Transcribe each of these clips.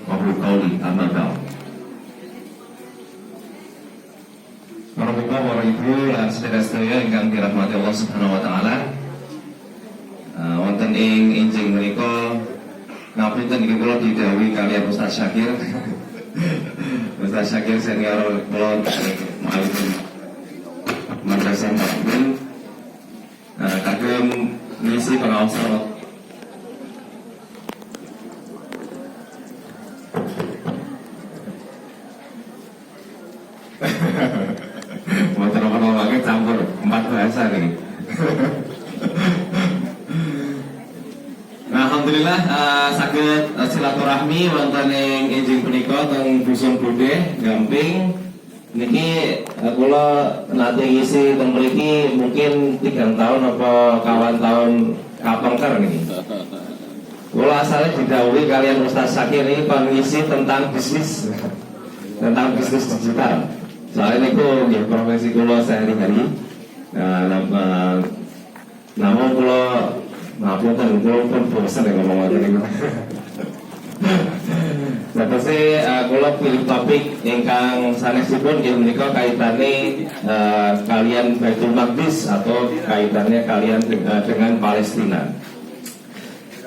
Wahul qauli amma ba'd. Para bapak, para ibu, lan sedherek-sedherek ingkang dirahmati Allah Subhanahu wa taala. Wonten ing enjing menika ngapunten iki kula didhawuhi kaliyan Ustaz Syakir. Ustaz Syakir senior kula muallim madrasah Takmil. Kagem ngisi pengawasan campur 4 bahasa nih. Nah, alhamdulillah saged silaturahmi wonten ing enjing punika teng Dusun Budhe Gamping. Niki kula nate ngisi teng mriki mungkin 3 tahun apa kawan tahun kapengker niki. Kula asalnya didhawuhi kalian Ustaz Syakir ini pengisi tentang bisnis digital. Soalnya niku nggih profesi kula sehari-hari. Namun kula ngapunten kula pun bosen ngomong ngoten niku. Satose kula pilih topik ingkang sanesipun nggih menika kaitane kalian Baitul Maqdis atau kaitannya kalian dengan Palestina.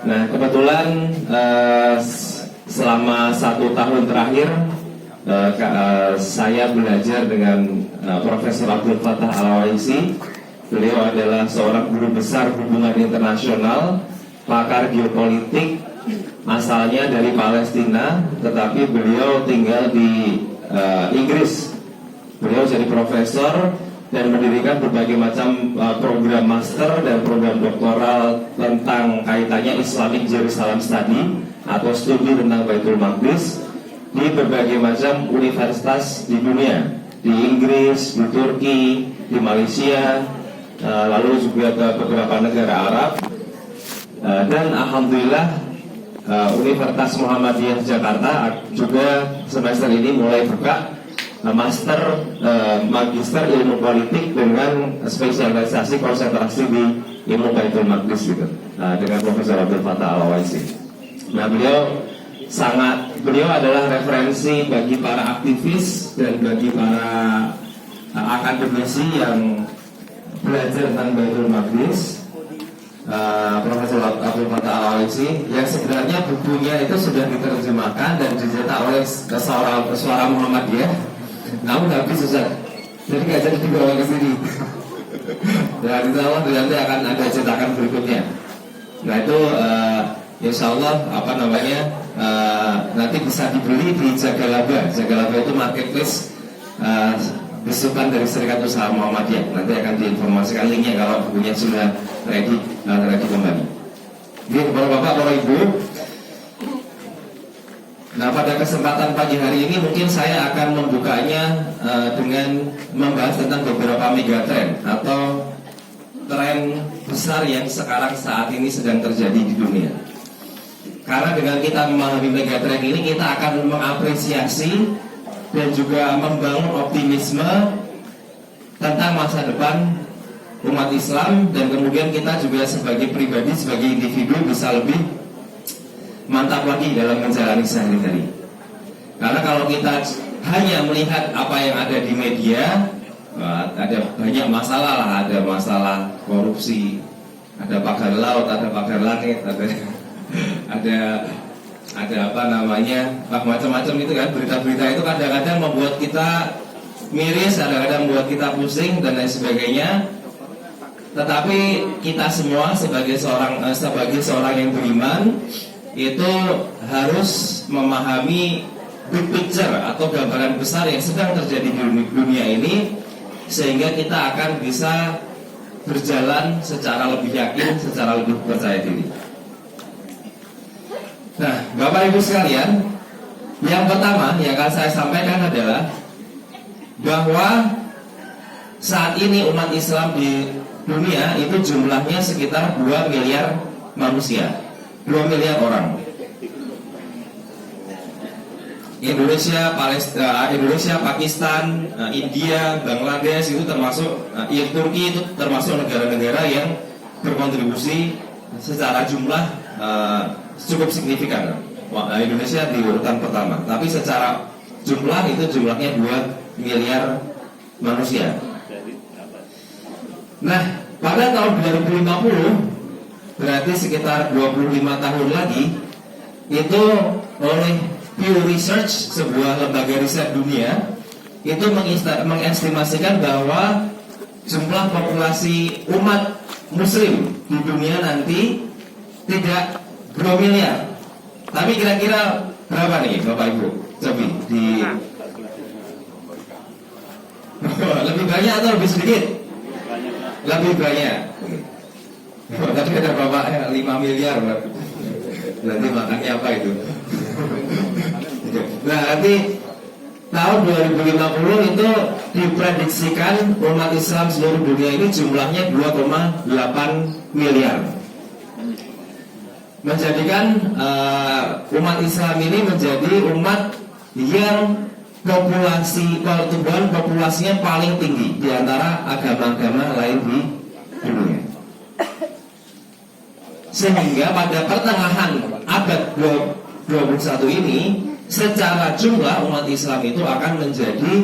Nah, kebetulan selama 1 tahun terakhir saya belajar dengan Profesor Abdul Fattah Al-Waisi. Beliau adalah seorang guru besar hubungan internasional, pakar geopolitik, asalnya dari Palestina, tetapi beliau tinggal di Inggris. Beliau jadi profesor dan mendirikan berbagai macam program master dan program doktoral tentang kaitannya Islamic Jerusalem Study atau studi tentang Baitul Maqdis di berbagai macam universitas di dunia, di Inggris, di Turki, di Malaysia, lalu juga ke beberapa negara Arab, dan alhamdulillah Universitas Muhammadiyah Jakarta juga semester ini mulai buka master magister ilmu politik dengan spesialisasi konsentrasi di ilmu Baitul Maqdis gitu, dengan Profesor Abdul Fattah Al-Waisi. Nah, beliau adalah referensi bagi para aktivis dan bagi para akademisi yang belajar tentang Baitul Maqdis. Profesor Abdul Fattah Al-Waisi yang sebenarnya bukunya itu sudah diterjemahkan dan dicetak oleh Suara Muhammadiyah, namun habis susah, jadi nggak jadi dibawa ke sini. Dan insya Allah nanti akan ada cetakan berikutnya. Nah itu insya Allah nanti bisa dibeli di Jagalaba. Jagalaba itu marketplace besukan dari Serikat Usaha Muhammadiyah. Nanti akan diinformasikan linknya kalau bukunya sudah ready kembali. Jadi bapak-bapak, para ibu, nah pada kesempatan pagi hari ini mungkin saya akan membukanya dengan membahas tentang beberapa megatrend atau tren besar yang sekarang saat ini sedang terjadi di dunia. Karena dengan kita memahami megatrend ini, kita akan mengapresiasi dan juga membangun optimisme tentang masa depan umat Islam, dan kemudian kita juga sebagai pribadi, sebagai individu bisa lebih mantap lagi dalam menjalani sehari-hari. Karena kalau kita hanya melihat apa yang ada di media, ada banyak masalah lah, ada masalah korupsi, ada pagar laut, ada pagar langit, ada apa namanya, macam-macam itu kan, berita-berita itu kadang-kadang membuat kita miris, kadang-kadang membuat kita pusing dan lain sebagainya. Tetapi kita semua sebagai seorang yang beriman itu harus memahami big picture atau gambaran besar yang sedang terjadi di dunia ini, sehingga kita akan bisa berjalan secara lebih yakin, secara lebih percaya diri. Nah, Bapak Ibu sekalian, yang pertama yang akan saya sampaikan adalah bahwa saat ini umat Islam di dunia itu jumlahnya sekitar 2 miliar manusia, 2 miliar orang. Indonesia, Pakistan, India, Bangladesh itu termasuk, Turki itu termasuk negara-negara yang berkontribusi secara jumlah cukup signifikan. Indonesia di urutan pertama. Tapi secara jumlah itu jumlahnya 2 miliar manusia. Nah, pada tahun 2050 berarti sekitar 25 tahun lagi, itu oleh Pew Research, sebuah lembaga riset dunia, itu mengestimasikan bahwa jumlah populasi umat muslim di dunia nanti tidak 2 miliar. Tapi kira-kira berapa nih Bapak Ibu? Coba di lebih banyak atau lebih sedikit? Lebih banyak. Tadi ada Bapak 5 miliar. Berarti makannya apa itu? Nah, nanti tahun 2050 itu diprediksikan umat Islam seluruh dunia ini jumlahnya 2,8 miliar. Menjadikan umat Islam ini menjadi umat yang pertumbuhan populasinya paling tinggi di antara agama-agama lain di dunia. Sehingga pada pertengahan abad 21 ini, secara jumlah umat Islam itu akan menjadi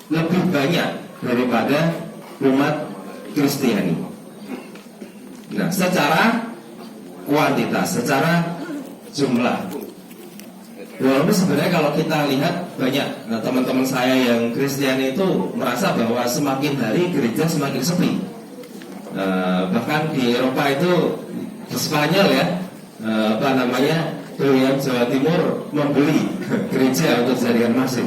lebih banyak daripada umat Kristiani. Nah, secara kuantitas, secara jumlah. Walaupun sebenarnya kalau kita lihat banyak teman-teman saya yang Kristiani itu merasa bahwa semakin hari gereja semakin sepi. Bahkan di Eropa itu, di Spanyol ya, Doyan Jawa Timur membeli gereja untuk dijadikan masjid.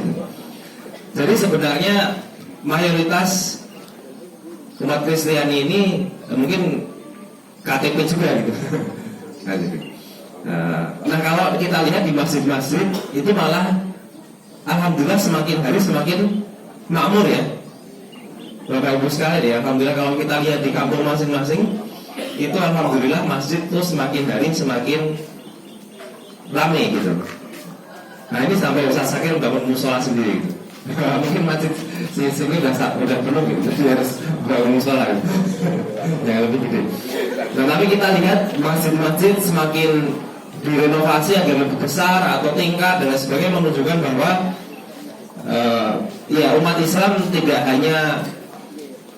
Jadi sebenarnya mayoritas umat Kristiani ini mungkin KTP juga gitu. Nah, kalau kita lihat di masjid-masjid itu malah alhamdulillah semakin hari semakin makmur ya, Bapak Ibu sekalian ya. Alhamdulillah kalau kita lihat di kampung masing-masing itu alhamdulillah masjid tuh semakin hari semakin ramai gitu. Nah, ini sampai Ustaz Sakir bangun musola sendiri gitu. Mungkin masjid sini udah penuh gitu, jadi harus bangun musola gitu. Yang lebih gede. Nah, tapi kita lihat masjid-masjid semakin direnovasi agar lebih besar atau tingkat dan sebagainya, menunjukkan bahwa ya umat Islam tidak hanya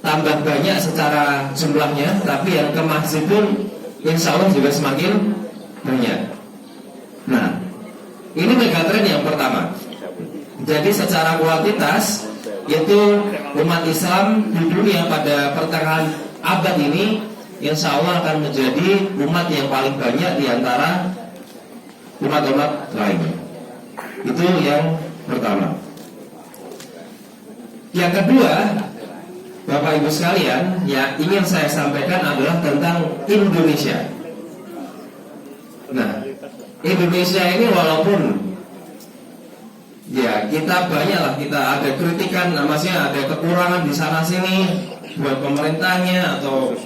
tambah banyak secara jumlahnya, tapi yang ke masjid pun insya Allah juga semakin banyak. Nah, ini megatrend yang pertama. Jadi secara kuantitas itu umat Islam di dunia pada pertengahan abad ini insya Allah akan menjadi umat yang paling banyak di antara umat-umat lainnya. Itu yang pertama. Yang kedua, Bapak Ibu sekalian, yang ingin saya sampaikan adalah tentang Indonesia. Nah, Indonesia ini walaupun ya kita banyaklah, kita ada kritikan, maksudnya ada kekurangan di sana sini buat pemerintahnya atau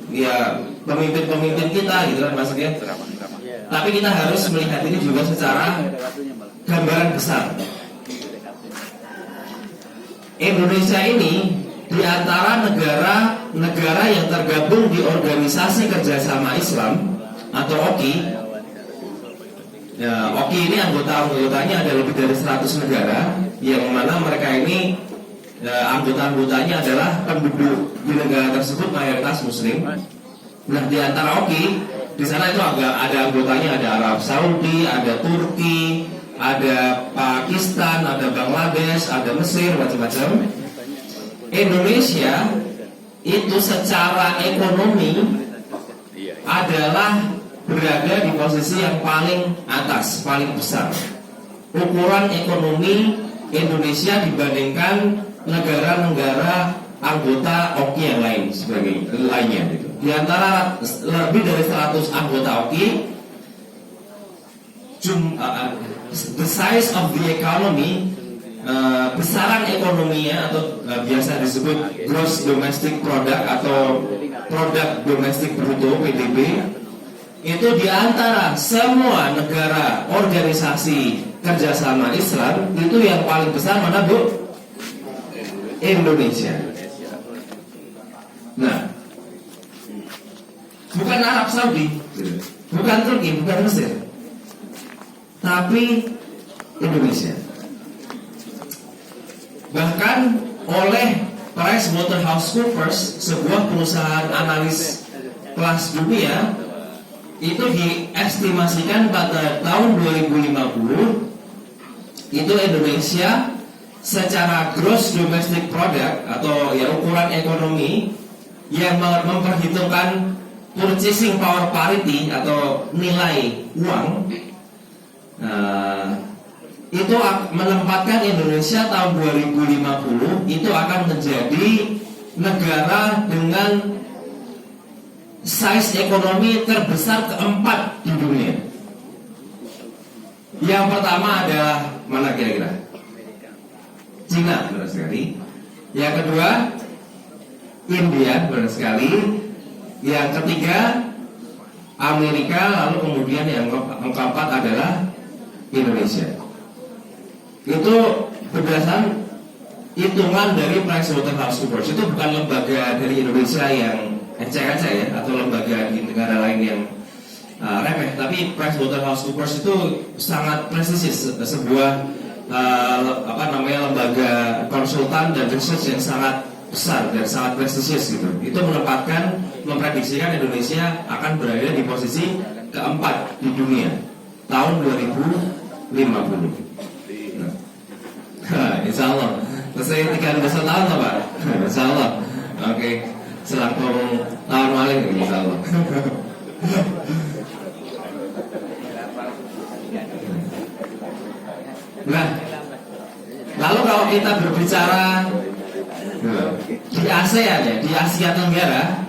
ya pemimpin-pemimpin kita gitu kan maksudnya. Tapi kita harus melihat ini juga secara gambaran besar. Indonesia ini di antara negara-negara yang tergabung di Organisasi Kerjasama Islam atau OKI. Ya, OKI ini anggotanya ada lebih dari 100 negara, yang mana mereka ini anggota-anggotanya adalah penduduk di negara tersebut mayoritas Muslim. Nah, di antara OKI di sana itu ada anggotanya, ada Arab Saudi, ada Turki, ada Pakistan, ada Bangladesh, ada Mesir, macam-macam. Indonesia itu secara ekonomi adalah berada di posisi yang paling atas, paling besar. Ukuran ekonomi Indonesia dibandingkan negara-negara anggota OKI yang lainnya gitu. Di antara lebih dari 100 anggota OKI, the size of the economy, besaran ekonominya atau biasa disebut gross domestic product atau produk domestik bruto (PDB), itu di antara semua negara organisasi kerjasama Islam itu yang paling besar mana, Bu? Indonesia. Nah, bukan Arab Saudi, bukan Turki, bukan Mesir. tapi Indonesia. Bahkan oleh PricewaterhouseCoopers, sebuah perusahaan analis kelas dunia, itu diestimasikan pada tahun 2050 itu Indonesia secara gross domestic product atau ya ukuran ekonomi yang memperhitungkan purchasing power parity atau nilai uang, itu menempatkan Indonesia tahun 2050 itu akan menjadi negara dengan size ekonomi terbesar keempat di dunia. Yang pertama adalah mana kira-kira? Cina, benar sekali. Yang kedua India, benar sekali. Yang ketiga Amerika, lalu kemudian yang keempat adalah Indonesia. Itu berdasarkan hitungan dari PricewaterhouseCoopers. Itu bukan lembaga dari Indonesia yang ecek-ecek ya, atau lembaga di negara lain yang remeh, tapi PricewaterhouseCoopers itu sangat presisius, sebuah lembaga konsultan dan research yang sangat besar dan sangat presisius gitu. Itu memprediksikan Indonesia akan berada di posisi keempat di dunia tahun 2050. Insya Allah selesai 3 tahun lah Pak. Insya Allah. Oke, selamat tahun malam Insya Allah. Nah, lalu kalau kita berbicara di ASEAN ya, di Asia Tenggara,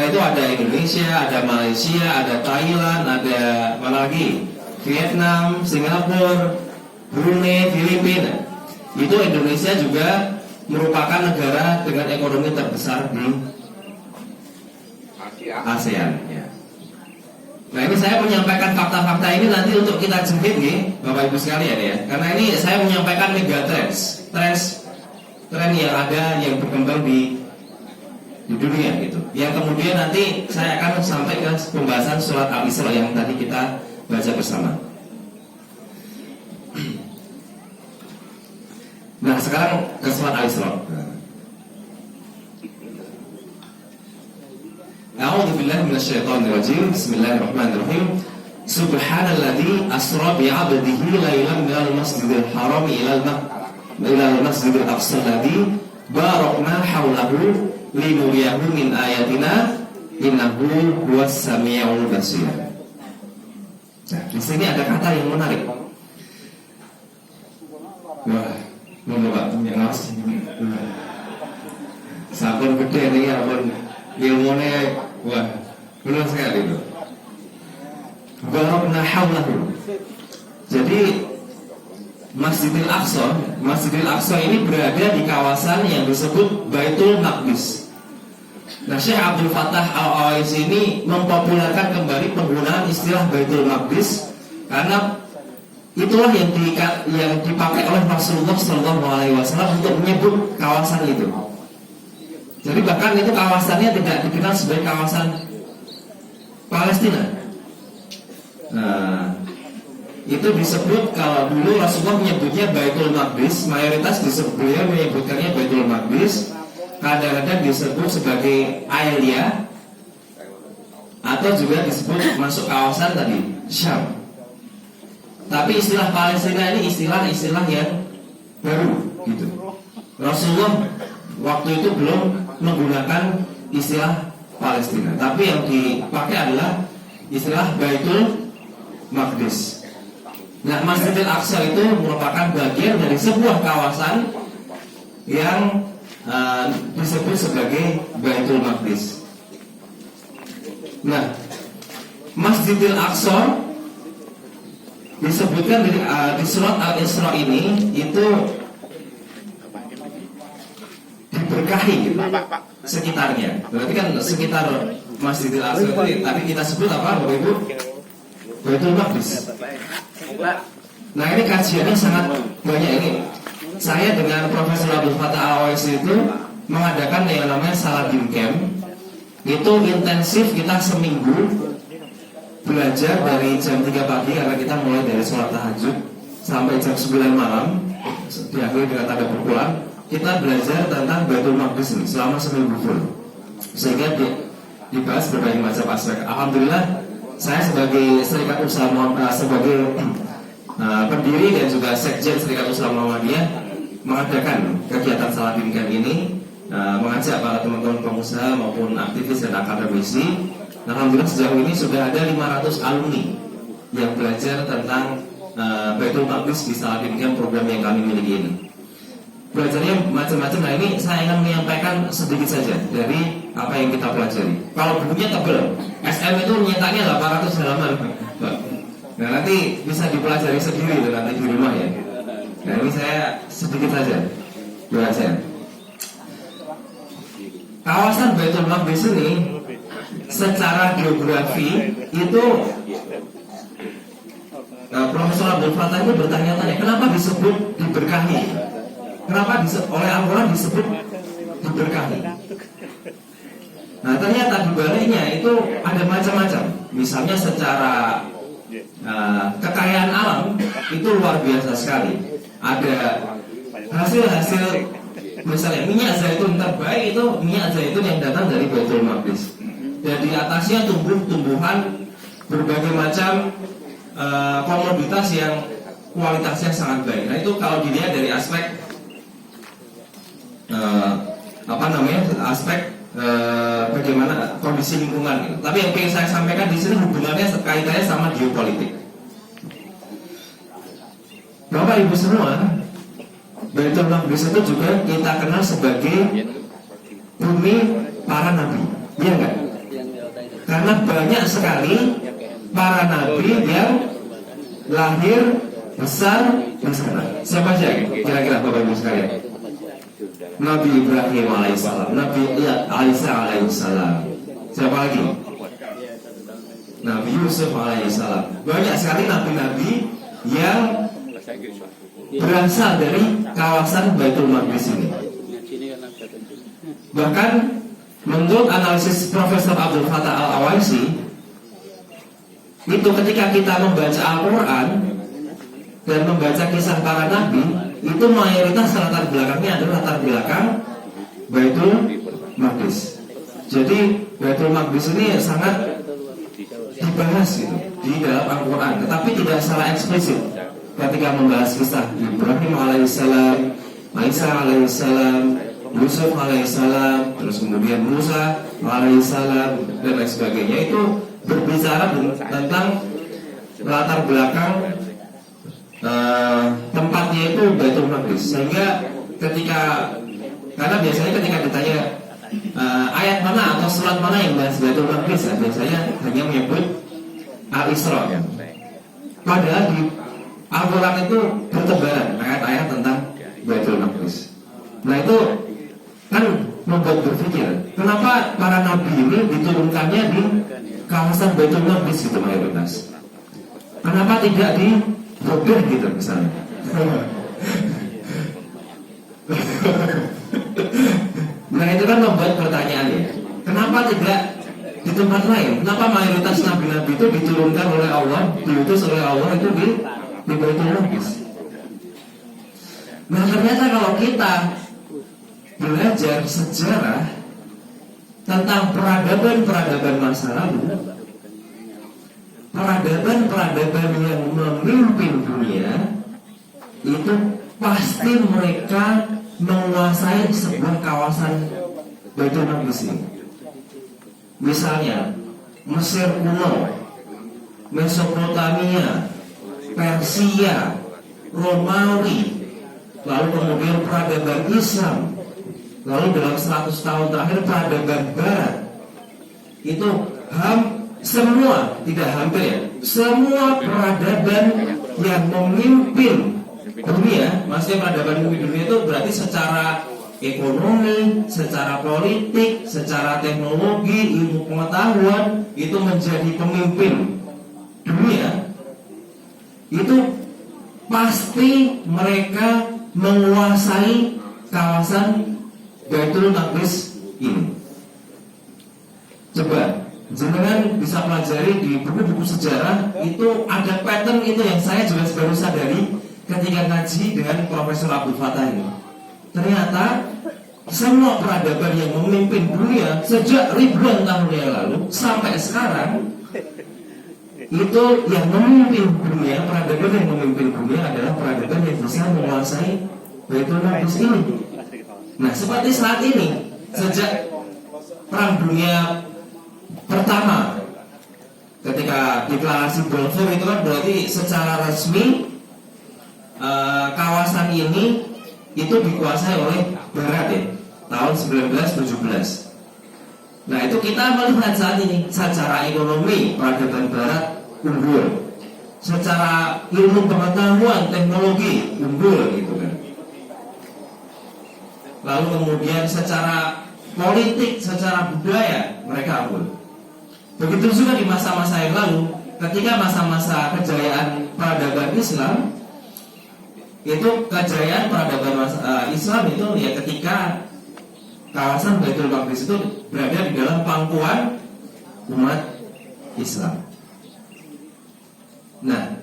itu ada Indonesia, ada Malaysia, ada Thailand, ada mana lagi? Vietnam, Singapura, Brunei, Filipina. Itu Indonesia juga merupakan negara dengan ekonomi terbesar di ASEAN ya. Nah, ini saya menyampaikan fakta-fakta ini nanti untuk kita jemput nih Bapak Ibu sekalian ya. Karena ini saya menyampaikan megatrends, tren yang ada yang berkembang di dunia gitu. Yang kemudian nanti saya akan sampai ke pembahasan surat Al-Isra yang tadi kita baca bersama. Nah, sekarang ke surat Al-Isra. A'udzu billahi minasyaitonir rajim. Bismillahirrahmanirrahim. Subhanalladzi asra bi 'abdihi lailan minal masjidil haram ila al-masjidil aqsa alladzi barakna haulahu linuriyahu min ayatina innahu huwas samiul basir. Nah, di sini ada kata yang menarik. Wah, mau Pak yang ngasih. Sampun gede nih ampun ilmunya. Wah, benar sekali itu. Barakna haulahu. Jadi Masjidil Aqsa ini berada di kawasan yang disebut Baitul Maqdis. Nah, Syekh Abdul Fattah Al-Awaisi ini mempopulerkan kembali penggunaan istilah Baitul Maqdis karena itulah yang dipakai oleh Rasulullah SAW untuk menyebut kawasan itu. Jadi bahkan itu kawasannya tidak dikenal sebagai kawasan Palestina. Nah, itu disebut, kalau dulu Rasulullah menyebutnya Baitul Maqdis, mayoritas beliau menyebutkannya Baitul Maqdis, kadang-kadang disebut sebagai Ailia, atau juga disebut masuk kawasan tadi Syam. Tapi istilah Palestina ini istilah yang baru gitu. Rasulullah waktu itu belum menggunakan istilah Palestina, tapi yang dipakai adalah istilah Baitul Maqdis. Nah, Masjidil Aqsa itu merupakan bagian dari sebuah kawasan yang disebut sebagai Baitul Maqdis. Nah, Masjidil Aqsa disebutkan di surat Al-Isra ini itu diberkahi gitu, sekitarnya. Berarti kan sekitar Masjidil Aqsa itu tadi kita sebut apa Bapak Ibu? Baitul Maqdis. Nah, ini kajiannya sangat banyak ini. Saya dengan Profesor Abdul Fattah Al-Awaisi itu mengadakan yang namanya Saladin Camp. Itu intensif, kita seminggu belajar dari jam 3 pagi karena kita mulai dari sholat tahajud sampai jam 9 malam, diakhiri dengan tanda berpulang. Kita belajar tentang Baitul Maqdis ini selama seminggu full, sehingga dibahas berbagai macam aspek. Alhamdulillah, saya sebagai Serikat Usaha sebagai pendiri dan juga sekjen Serikat Usaha Muhammadiyah mengadakan kegiatan Salatin Camp ini, mengajak para teman-teman pengusaha maupun aktivis dan akademisi. Alhamdulillah sejauh ini sudah ada 500 alumni yang belajar tentang Baitul Maqdis di Salatin Camp, program yang kami miliki ini. Belajarnya macam-macam. Nah, ini saya ingin menyampaikan sedikit saja dari apa yang kita pelajari. Kalau bukunya tebal, SM itu nyetaknya 800 halaman. Nah, nanti bisa dipelajari sendiri nanti di rumah ya. Nah, ini saya sedikit saja belajar. Kawasan Baitul Maqdis ini secara geografi itu Profesor Abdul Fattah itu bertanya-tanya, kenapa disebut diberkahi? Kenapa oleh Al-Quran disebut diberkahi? Nah, ternyata di baliknya itu ada macam-macam. Misalnya secara kekayaan alam itu luar biasa sekali. Ada hasil-hasil, misalnya minyak zaitun terbaik itu minyak zaitun yang datang dari Baitul Maqdis. Dan di atasnya tumbuh-tumbuhan berbagai macam komoditas yang kualitasnya sangat baik. Nah, itu kalau dilihat dari aspek aspek bagaimana kondisi lingkungan gitu. Tapi yang ingin saya sampaikan di sini hubungannya kaitannya sama geopolitik. Bapak Ibu semua, Baitul Maqdis itu juga kita kenal sebagai bumi para nabi, iya enggak? Karena banyak sekali para nabi yang lahir besar di sana. Siapa saja kira-kira Bapak Ibu sekalian? Nabi Ibrahim alaihissalam, Nabi Isa alaihissalam. Siapa lagi? Nabi Yusuf alaihissalam. Banyak sekali nabi-nabi yang berasal dari kawasan Baitul Maqdis ini. Bahkan menurut analisis Profesor Abdul Fattah Al-Awaisi, itu ketika kita membaca Al-Quran dan membaca kisah para nabi, itu mayoritas latar belakangnya adalah latar belakang Baitul Maqdis. Jadi Baitul Maqdis ini sangat dibahas gitu di dalam Al-Quran, tetapi tidak secara eksplisit. Ketika membahas kisah Ibrahim alaihissalam, Isa alaihissalam, Yusuf alaihissalam, terus kemudian Musa alaihissalam dan lain sebagainya, itu berbicara tentang latar belakang tempatnya itu Baitul Maqdis. Sehingga karena biasanya ketika ditanya ayat mana atau surat mana yang bahas Baitul Maqdis, biasanya hanya menyebut Al-Isra. Padahal di Al-Quran itu bertebaran ayat-ayat tentang Baitul Maqdis. Nah, itu kan membuat berpikir, kenapa para nabi ini diturunkannya di kawasan Baitul Maqdis itu mayoritas? Kenapa tidak di Bogor gitu misalnya? Nah, itu kan membuat pertanyaan ya. Kenapa tidak di tempat lain? Kenapa mayoritas nabi-nabi itu diturunkan oleh Allah, diutus oleh Allah itu di Baitul Maqdis? Nah, ternyata kalau kita belajar sejarah tentang peradaban masa lalu, peradaban yang memimpin dunia, itu pasti mereka menguasai sebuah kawasan Baitul Maqdis ini. Misalnya Mesir kuno, Mesopotamia, Persia, Romawi, lalu kemudian peradaban Islam, lalu dalam 100 tahun terakhir peradaban Barat. Itu semua, tidak hampir ya, semua peradaban yang memimpin dunia, maksudnya peradaban memimpin dunia itu berarti secara ekonomi, secara politik, secara teknologi, ilmu pengetahuan, itu menjadi pemimpin dunia. Itu pasti mereka menguasai kawasan Baitul Maqdis ini. Coba Jenengan bisa pelajari di buku-buku sejarah, itu ada pattern itu yang saya juga baru sadari ketika ngaji dengan Profesor Abdul Fattah ini. Ternyata semua peradaban yang memimpin dunia sejak ribuan tahun yang lalu sampai sekarang, itu yang memimpin dunia, peradaban yang memimpin dunia adalah peradaban yang bisa menguasai Baitul Maqdis ini. Nah, seperti saat ini, sejak Perang Dunia Pertama, ketika deklarasi Balfour itu kan berarti secara resmi kawasan ini itu dikuasai oleh Barat ya, tahun 1917. Nah, itu kita melihat saat ini secara ekonomi peradaban Barat unggul, secara ilmu pengetahuan teknologi unggul gitu kan. Lalu kemudian secara politik, secara budaya mereka unggul. Begitu juga di masa-masa yang lalu, ketika masa-masa kejayaan peradaban Islam, itu kejayaan peradaban Islam itu ya ketika kawasan Baitul Maqdis itu berada di dalam pangkuan umat Islam. Nah,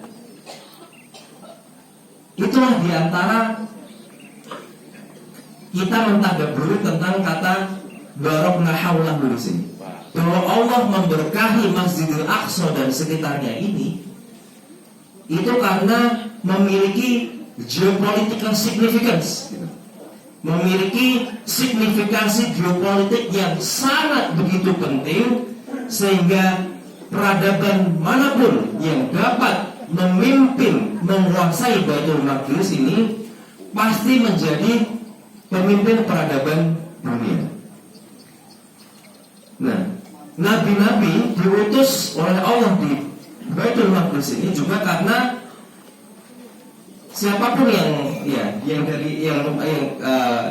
itulah diantara kita mentadabburi tentang kata barakna haulahu di sini, bahwa Allah memberkahi Masjidil Aqsa dan sekitarnya ini itu karena memiliki geopolitical significance, memiliki signifikansi geopolitik yang sangat begitu penting, sehingga peradaban manapun yang dapat memimpin menguasai Baitul Maqdis ini pasti menjadi pemimpin peradaban dunia. Nah, nabi-nabi diutus oleh Allah di Baitul Maqdis ini juga karena siapapun yang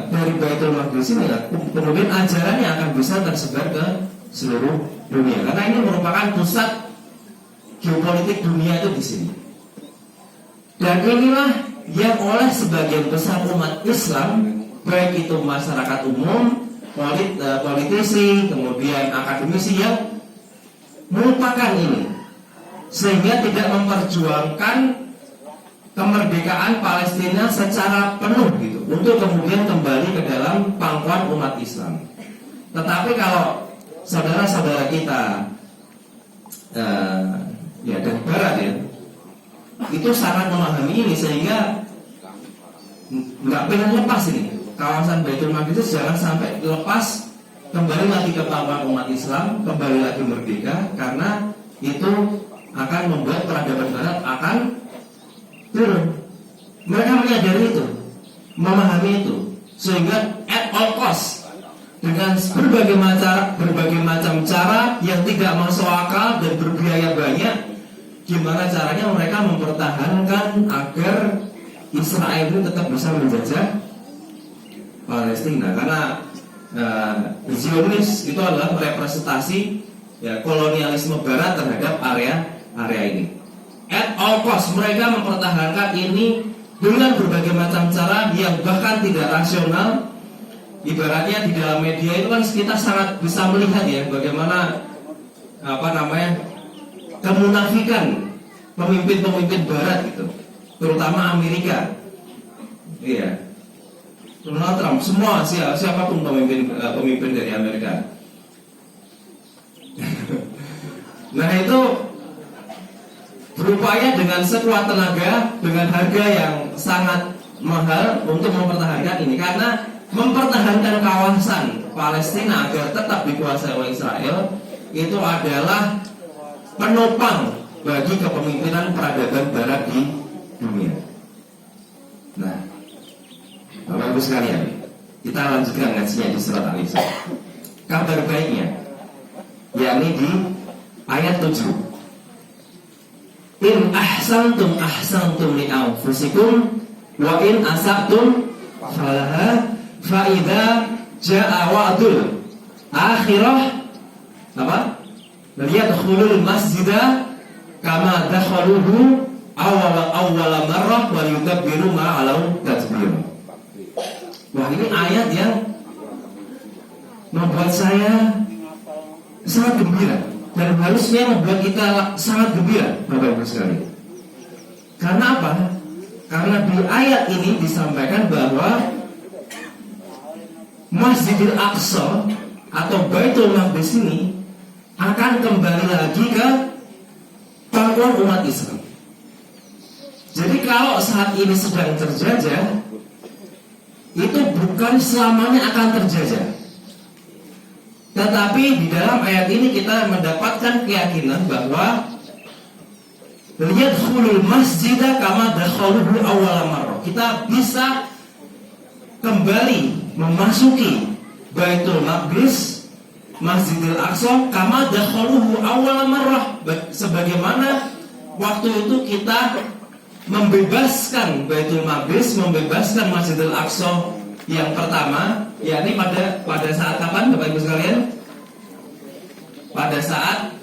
dari Baitul Maqdis ini kemudian ajarannya akan bisa tersebar ke seluruh dunia, karena ini merupakan pusat geopolitik dunia itu di sini. Dan inilah yang oleh sebagian besar umat Islam, baik itu masyarakat umum, politisi, kemudian akademisi, yang melupakan ini, sehingga tidak memperjuangkan kemerdekaan Palestina secara penuh gitu, untuk kemudian kembali ke dalam pangkuan umat Islam. Tetapi kalau saudara-saudara kita dari Barat ya, itu sangat memahami ini, sehingga nggak pengen lepas ini kawasan Baitul Maqdis, jangan sampai lepas, kembali lagi ke pangkuan umat Islam, kembali lagi merdeka, karena itu akan membuat peradaban Barat akan turun. Mereka menyadari itu, memahami itu, sehingga at all cost, dengan berbagai macam cara yang tidak masuk akal dan berbiaya banyak, gimana caranya mereka mempertahankan agar Israel itu tetap bisa menjajah Palestina. Karena Zionis itu adalah representasi kolonialisme Barat terhadap area ini. At all cost mereka mempertahankan ini dengan berbagai macam cara yang bahkan tidak rasional. Ibaratnya di dalam media itu kan kita sangat bisa melihat ya bagaimana kemunafikan pemimpin-pemimpin Barat gitu, terutama Amerika. Iya, Donald Trump, semua siapapun pemimpin dari Amerika. Nah, itu berupaya dengan sekuat tenaga, dengan harga yang sangat mahal untuk mempertahankan ini, karena mempertahankan kawasan Palestina agar tetap dikuasai oleh Israel itu adalah penopang bagi kepemimpinan peradaban Barat di dunia. Nah, Bapak Ibu sekalian, kita lanjutkan ngajinya di surat Al-Isra. Kabar baiknya, yakni di ayat 7. In ahsantum li anfusikum wa in asatum falaha fa idza jaa wa'dul akhirah liyadkhulul masjida kama dakhaluhu awwala marrah wa yutabbiru ma alau tatbir. Wah, ini ayat yang membuat saya sangat gembira dan harusnya membuat kita sangat gembira, Bapak Ibu sekalian. Karena apa? Karena di ayat ini disampaikan bahwa Masjidil Aqsa atau Baitul Maqdis ini akan kembali lagi ke pangkuan umat Islam. Jadi kalau saat ini sedang terjajah, itu bukan selamanya akan terjajah. Tetapi di dalam ayat ini kita mendapatkan keyakinan bahwa liyadkhulul masjidah kama dakhaluhu awwala marrah. Kita bisa kembali memasuki Baitul Maqdis, Masjidil Aqsa kama dakhaluhu awwala marrah, sebagaimana waktu itu kita membebaskan Baitul Maqdis, membebaskan Masjidil Aqsa yang pertama, yakni pada saat kapan, Bapak Ibu sekalian? Pada saat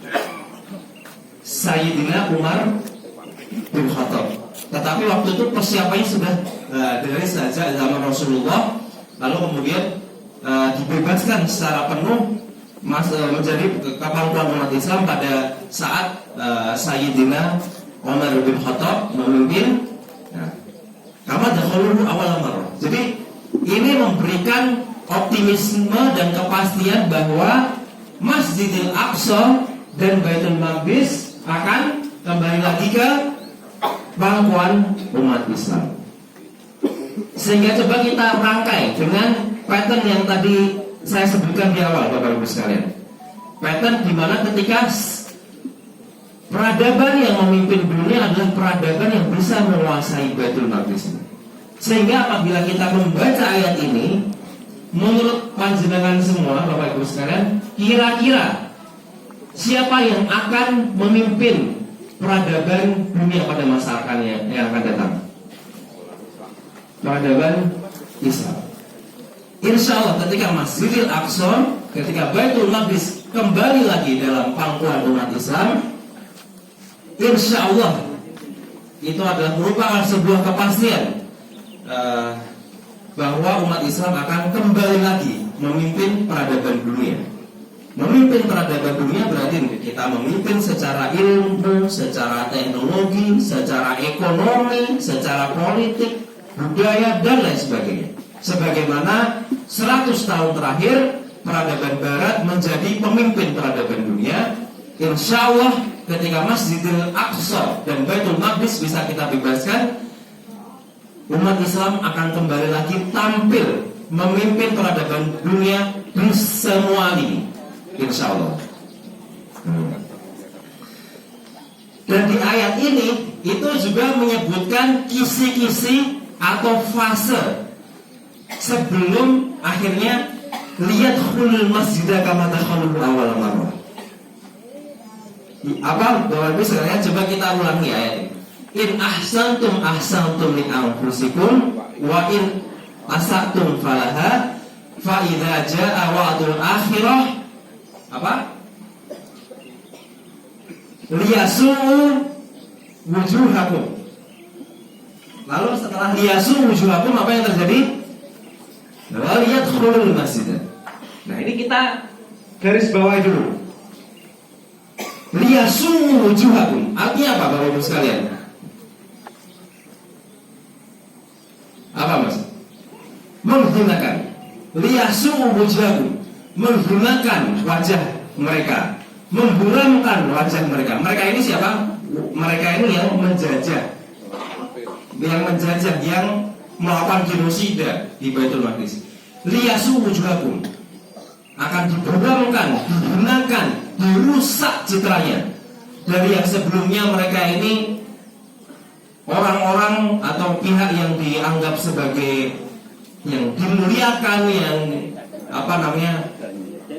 Sayyidina Umar bin Khattab. Tetapi waktu itu persiapannya sudah dari sejak zaman Rasulullah, lalu kemudian dibebaskan secara penuh menjadi kepangkuan umat Islam pada saat Sayyidina Umar bin Khattab memimpin. Kama dakhaluhu awwal marrah. Jadi ini memberikan optimisme dan kepastian bahwa Masjidil Aqsa dan Baitul Maqdis akan kembali lagi ke pangkuan umat Islam. Sehingga coba kita rangkai dengan pattern yang tadi saya sebutkan di awal, Bapak Ibu sekalian. Pattern di mana ketika peradaban yang memimpin dunia adalah peradaban yang bisa menguasai Baitul Maqdis. Sehingga apabila kita membaca ayat ini, menurut panjenengan semua, Bapak Ibu sekalian, kira-kira siapa yang akan memimpin peradaban dunia pada masa yang akan datang? Peradaban Islam. Insya Allah ketika Masjidil Aqsa, ketika Baitul Maqdis kembali lagi dalam pangkuan umat Islam, insya Allah itu adalah merupakan sebuah kepastian bahwa umat Islam akan kembali lagi memimpin peradaban dunia. Memimpin peradaban dunia berarti kita memimpin secara ilmu, secara teknologi, secara ekonomi, secara politik, budaya, dan lain sebagainya. Sebagaimana 100 tahun terakhir peradaban Barat menjadi pemimpin peradaban dunia, insya Allah ketika Masjidil Aqsa dan Baitul Maqdis bisa kita bebaskan, umat Islam akan kembali lagi tampil memimpin peradaban dunia di semua lini, insya Allah. Dan di ayat ini itu juga menyebutkan kisi-kisi atau fase sebelum akhirnya liyadkhulul masjidah kama dakhaluhu awwal marrah. Apa Bapak Ibu sekalian, coba kita ulangi ayat ini. In ahsantum ahsantum li anfusikum wa in asatum falaha fa idza jaa wa'dul akhirah apa? Liyasu'u wujuhakum. Lalu setelah liyasu'u wujuhakum apa yang terjadi? Lalu yadkhulul masjid. Nah, ini kita garis bawahi dulu. Liyasu'u wujuhakum artinya apa Bapak Ibu sekalian? Apa Mas? Menggunakan liyasu'u wujuhakum, menggunakan wajah mereka, memburamkan wajah mereka. Mereka ini siapa? Mereka ini yang menjajah, yang melakukan genosida di Baitul Maqdis. Liyasu'u wujuhakum akan diburamkan, digunakan, dirusak citranya. Dari yang sebelumnya mereka ini orang-orang atau pihak yang dianggap sebagai yang dimuliakan, yang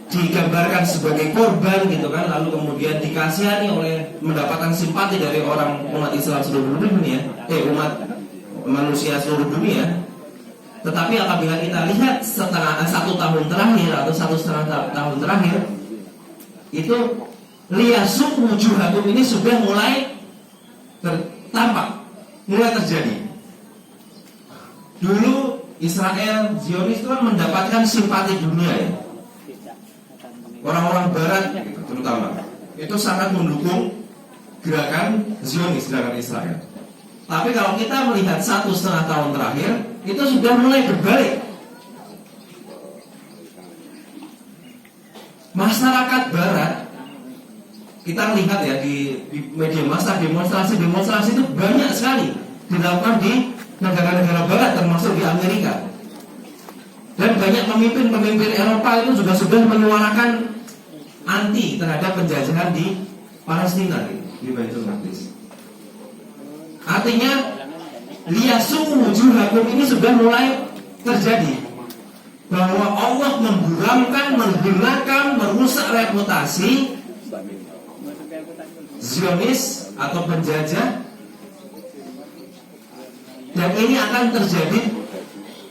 digambarkan sebagai korban gitu kan, lalu kemudian dikasihani oleh mendapatkan simpati dari orang umat Islam seluruh dunia, umat manusia seluruh dunia. Tetapi apabila kita lihat satu tahun terakhir atau 1,5 tahun terakhir, itu liyasu'u wujuhakum ini sudah mulai tampak, mulai terjadi. Dulu Israel, Zionis itu kan mendapatkan simpati dunia ya, orang-orang Barat terutama. itu sangat mendukung gerakan Zionis, gerakan Israel. Tapi kalau kita melihat 1,5 tahun terakhir, itu sudah mulai berbalik. Masyarakat Barat, kita lihat ya di media massa, demonstrasi itu banyak sekali dilakukan di negara-negara Barat, termasuk di Amerika. Dan banyak pemimpin Eropa itu juga sudah menyuarakan anti terhadap penjajahan di Palestina, di Baitul Maqdis. Artinya liyasu wujuhakum ini sudah mulai terjadi, bahwa Allah memburamkan, menghilangkan, merusak reputasi Zionis atau penjajah, dan ini akan terjadi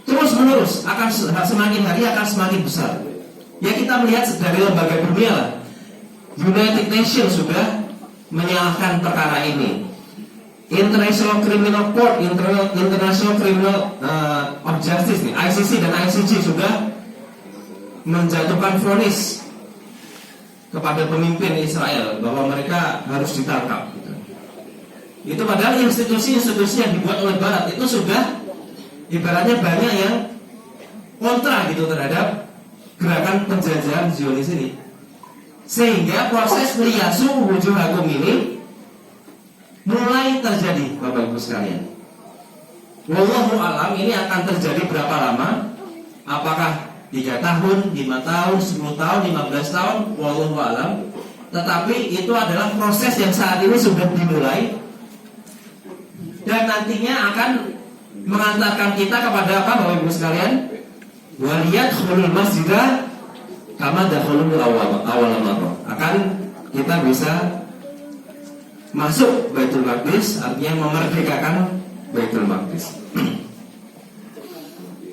terus menerus, akan semakin hari akan semakin besar. Ya, kita melihat dari lembaga dunia lah, United Nations sudah menyalahkan perkara ini. International Criminal Court, International Criminal of Justice, ICC dan ICJ sudah menjatuhkan vonis kepada pemimpin Israel bahwa mereka harus ditangkap. Itu padahal institusi-institusi yang dibuat oleh Barat itu sudah ibaratnya banyak yang kontra gitu terhadap gerakan penjajahan Zionis ini, sehingga proses liyasu wujuhakum ini mulai terjadi, Bapak Ibu sekalian. Wallahu alam, ini akan terjadi berapa lama? Apakah 3 tahun, 5 tahun, 10 tahun, 15 tahun? Wallahu alam. Tetapi itu adalah proses yang saat ini sudah dimulai, dan nantinya akan mengantarkan kita kepada apa, Bapak Ibu sekalian? Waliyadkhulul masjidah kama dakhulul awal marrah. Akan kita bisa masuk Baitul Maqdis, artinya memerdekakan Baitul Maqdis.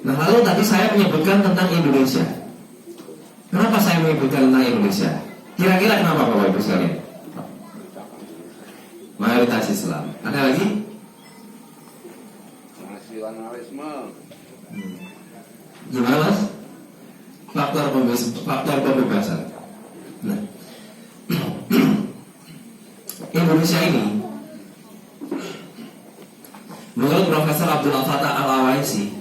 Nah, lalu tadi saya menyebutkan tentang Indonesia. Kenapa saya menyebutkan tentang Indonesia? Kira-kira kenapa, Bapak Ibu sekalian? Mayoritas Islam. Ada lagi? Gimana, Mas? Faktor pembebasan. Nah, Indonesia ini, menurut Profesor Abdul Fattah Al-Awaisi,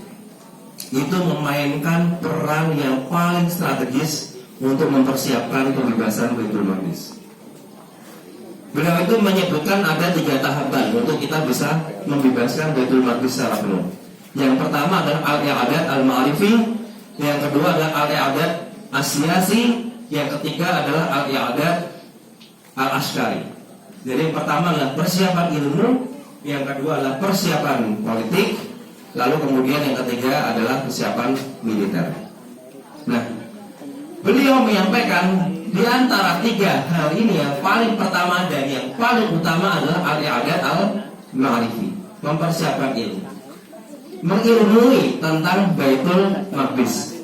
itu memainkan peran yang paling strategis untuk mempersiapkan pembebasan Baitul Maqdis. Beliau itu menyebutkan ada 3 tahapan untuk kita bisa membebaskan Baitul Maqdis secara penuh. Yang pertama adalah al-i'adat al-ma'rifi, yang kedua adalah al-i'adat as-siyasi, yang ketiga adalah al-i'adat al-askari. Jadi yang pertama adalah persiapan ilmu, yang kedua adalah persiapan politik, lalu kemudian yang ketiga adalah persiapan militer. Nah, beliau menyampaikan di antara 3 hal ini yang paling pertama dan yang paling utama adalah al-i'adat al-ma'rifi, mempersiapkan ilmu, mengilmui tentang Baitul Maqdis.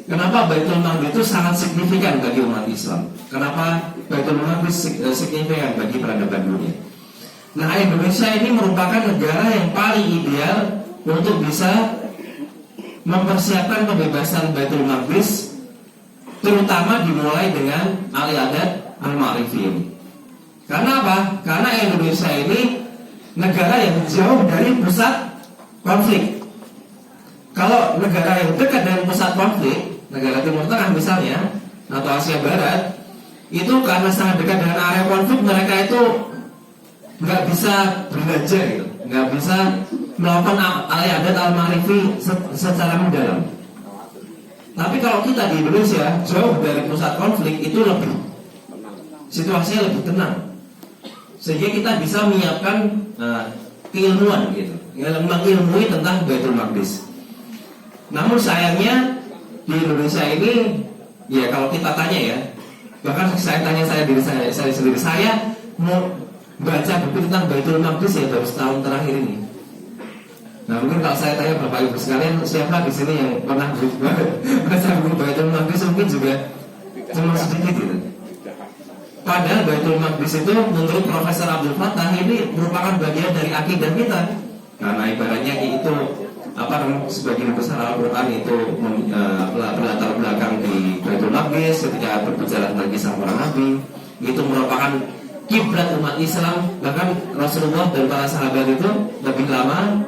Kenapa Baitul Maqdis itu sangat signifikan bagi umat Islam? Kenapa Baitul Maqdis signifikan bagi peradaban dunia? Nah, Indonesia ini merupakan negara yang paling ideal untuk bisa mempersiapkan pembebasan Baitul Maqdis, terutama dimulai dengan al-i'adat al-ma'rifi ini. Karena apa? Karena Indonesia ini negara yang jauh dari pusat konflik. Kalau negara yang dekat dengan pusat konflik, negara Timur Tengah misalnya, atau Asia Barat, itu karena sangat dekat dengan area konflik, mereka itu nggak bisa belajar gitu, nggak bisa melakukan al-i'adat al-ma'rifi secara mendalam. Tapi kalau kita di Indonesia jauh dari pusat konflik, itu lebih situasinya lebih tenang, sehingga kita bisa menyiapkan keilmuan gitu, mengilmui tentang Baitul Maqdis. Namun sayangnya di Indonesia ini, ya kalau kita tanya ya, bahkan saya tanya saya sendiri, saya mau baca buku tentang Baitul Maqdis ya baru setahun terakhir ini. Nah, mungkin kalau saya tanya Bapak Ibu sekalian, siapa di sini yang pernah baca buku Baitul Maqdis, mungkin juga cuma sedikit gitu. Padahal Baitul Maqdis itu menurut Profesor Abdul Fattah ini merupakan bagian dari akidah kita. Karena ibaratnya itu sebagian besar Al-Quran itu berlatar belakang di Baitul Maqdis ketika berbicara tentang kisah para nabi. itu merupakan kiblat umat Islam. Bahkan Rasulullah dan para sahabat itu lebih lama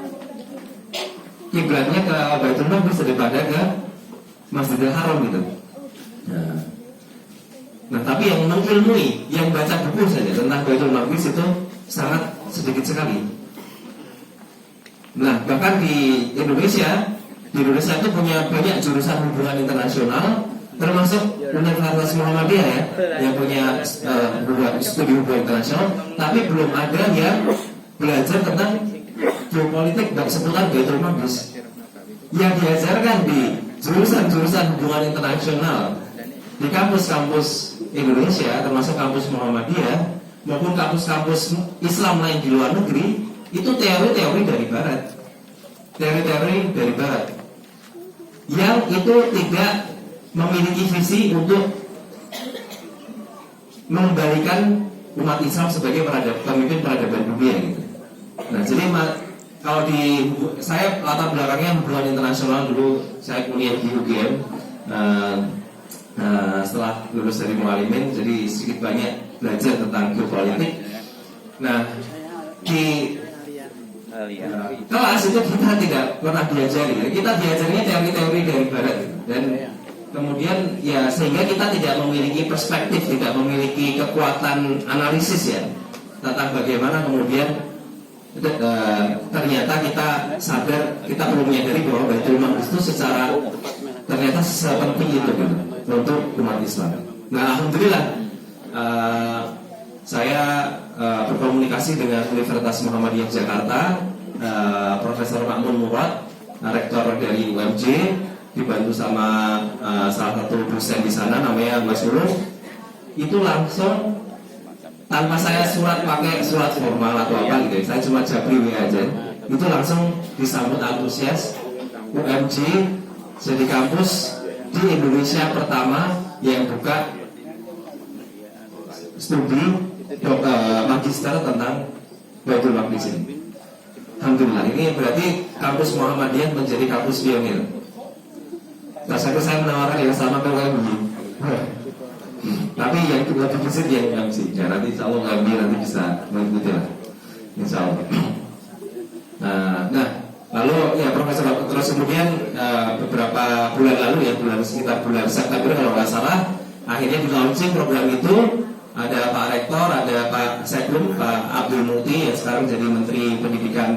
kiblatnya ke Baitul Maqdis daripada ke Masjidil Haram gitu. Nah, tapi yang mengilmui, yang baca buku saja tentang Baitul Maqdis itu sangat sedikit sekali. Nah, bahkan di Indonesia itu punya banyak jurusan hubungan internasional, termasuk Universitas Muhammadiyah ya, yang punya studi hubungan internasional, tapi belum ada yang belajar tentang geopolitik dan seputar Baitul Maqdis. Yang diajarkan di jurusan-jurusan hubungan internasional di kampus-kampus Indonesia, termasuk kampus Muhammadiyah maupun kampus-kampus Islam lain di luar negeri, itu teori-teori dari Barat, teori-teori dari Barat, yang itu tidak memiliki visi untuk mengembalikan umat Islam sebagai pemimpin peradaban dunia gitu. Nah, jadi kalau saya latar belakangnya hubungan internasional dulu, saya kuliah di UGM. Setelah lulus dari Mualimin, jadi sedikit banyak belajar tentang geopolitik. Nah, di kelas itu kita tidak pernah diajari. Kita diajarinya teori-teori dari Barat, dan kemudian ya sehingga kita tidak memiliki perspektif, tidak memiliki kekuatan analisis ya tentang bagaimana kemudian ternyata kita sadar, kita perlu menyadari bahwa Baitul Maqdis itu secara ternyata sepenting itu gitu, untuk umat Islam. Nah, alhamdulillah saya berkomunikasi dengan Universitas Muhammadiyah Jakarta, Profesor Ma'mun Murad, rektor dari UMJ, dibantu sama salah satu dosen di sana namanya Mas Ulung. Itu langsung tanpa saya pakai surat formal atau apa gitu, saya cuma japri WA aja, itu langsung disambut antusias. UMJ jadi kampus di Indonesia pertama yang buka studi magister tentang Baitul Maqdis ini. Alhamdulillah, ini berarti kampus Muhammadiyah menjadi kampus pionir. Terus saya menawarkan yang sama ke UMJ. Tapi yang lebih besar yang UMJ. Ya, nanti insya Allah UMJ nanti bisa mengikuti lah, insya Allah. Nah, lalu ya Profesor, terus kemudian beberapa bulan lalu ya, sekitar bulan September kalau nggak salah, akhirnya di launching program itu. Ada Pak Rektor, ada Pak Sekdum, Pak Abdul Muti yang sekarang jadi Menteri Pendidikan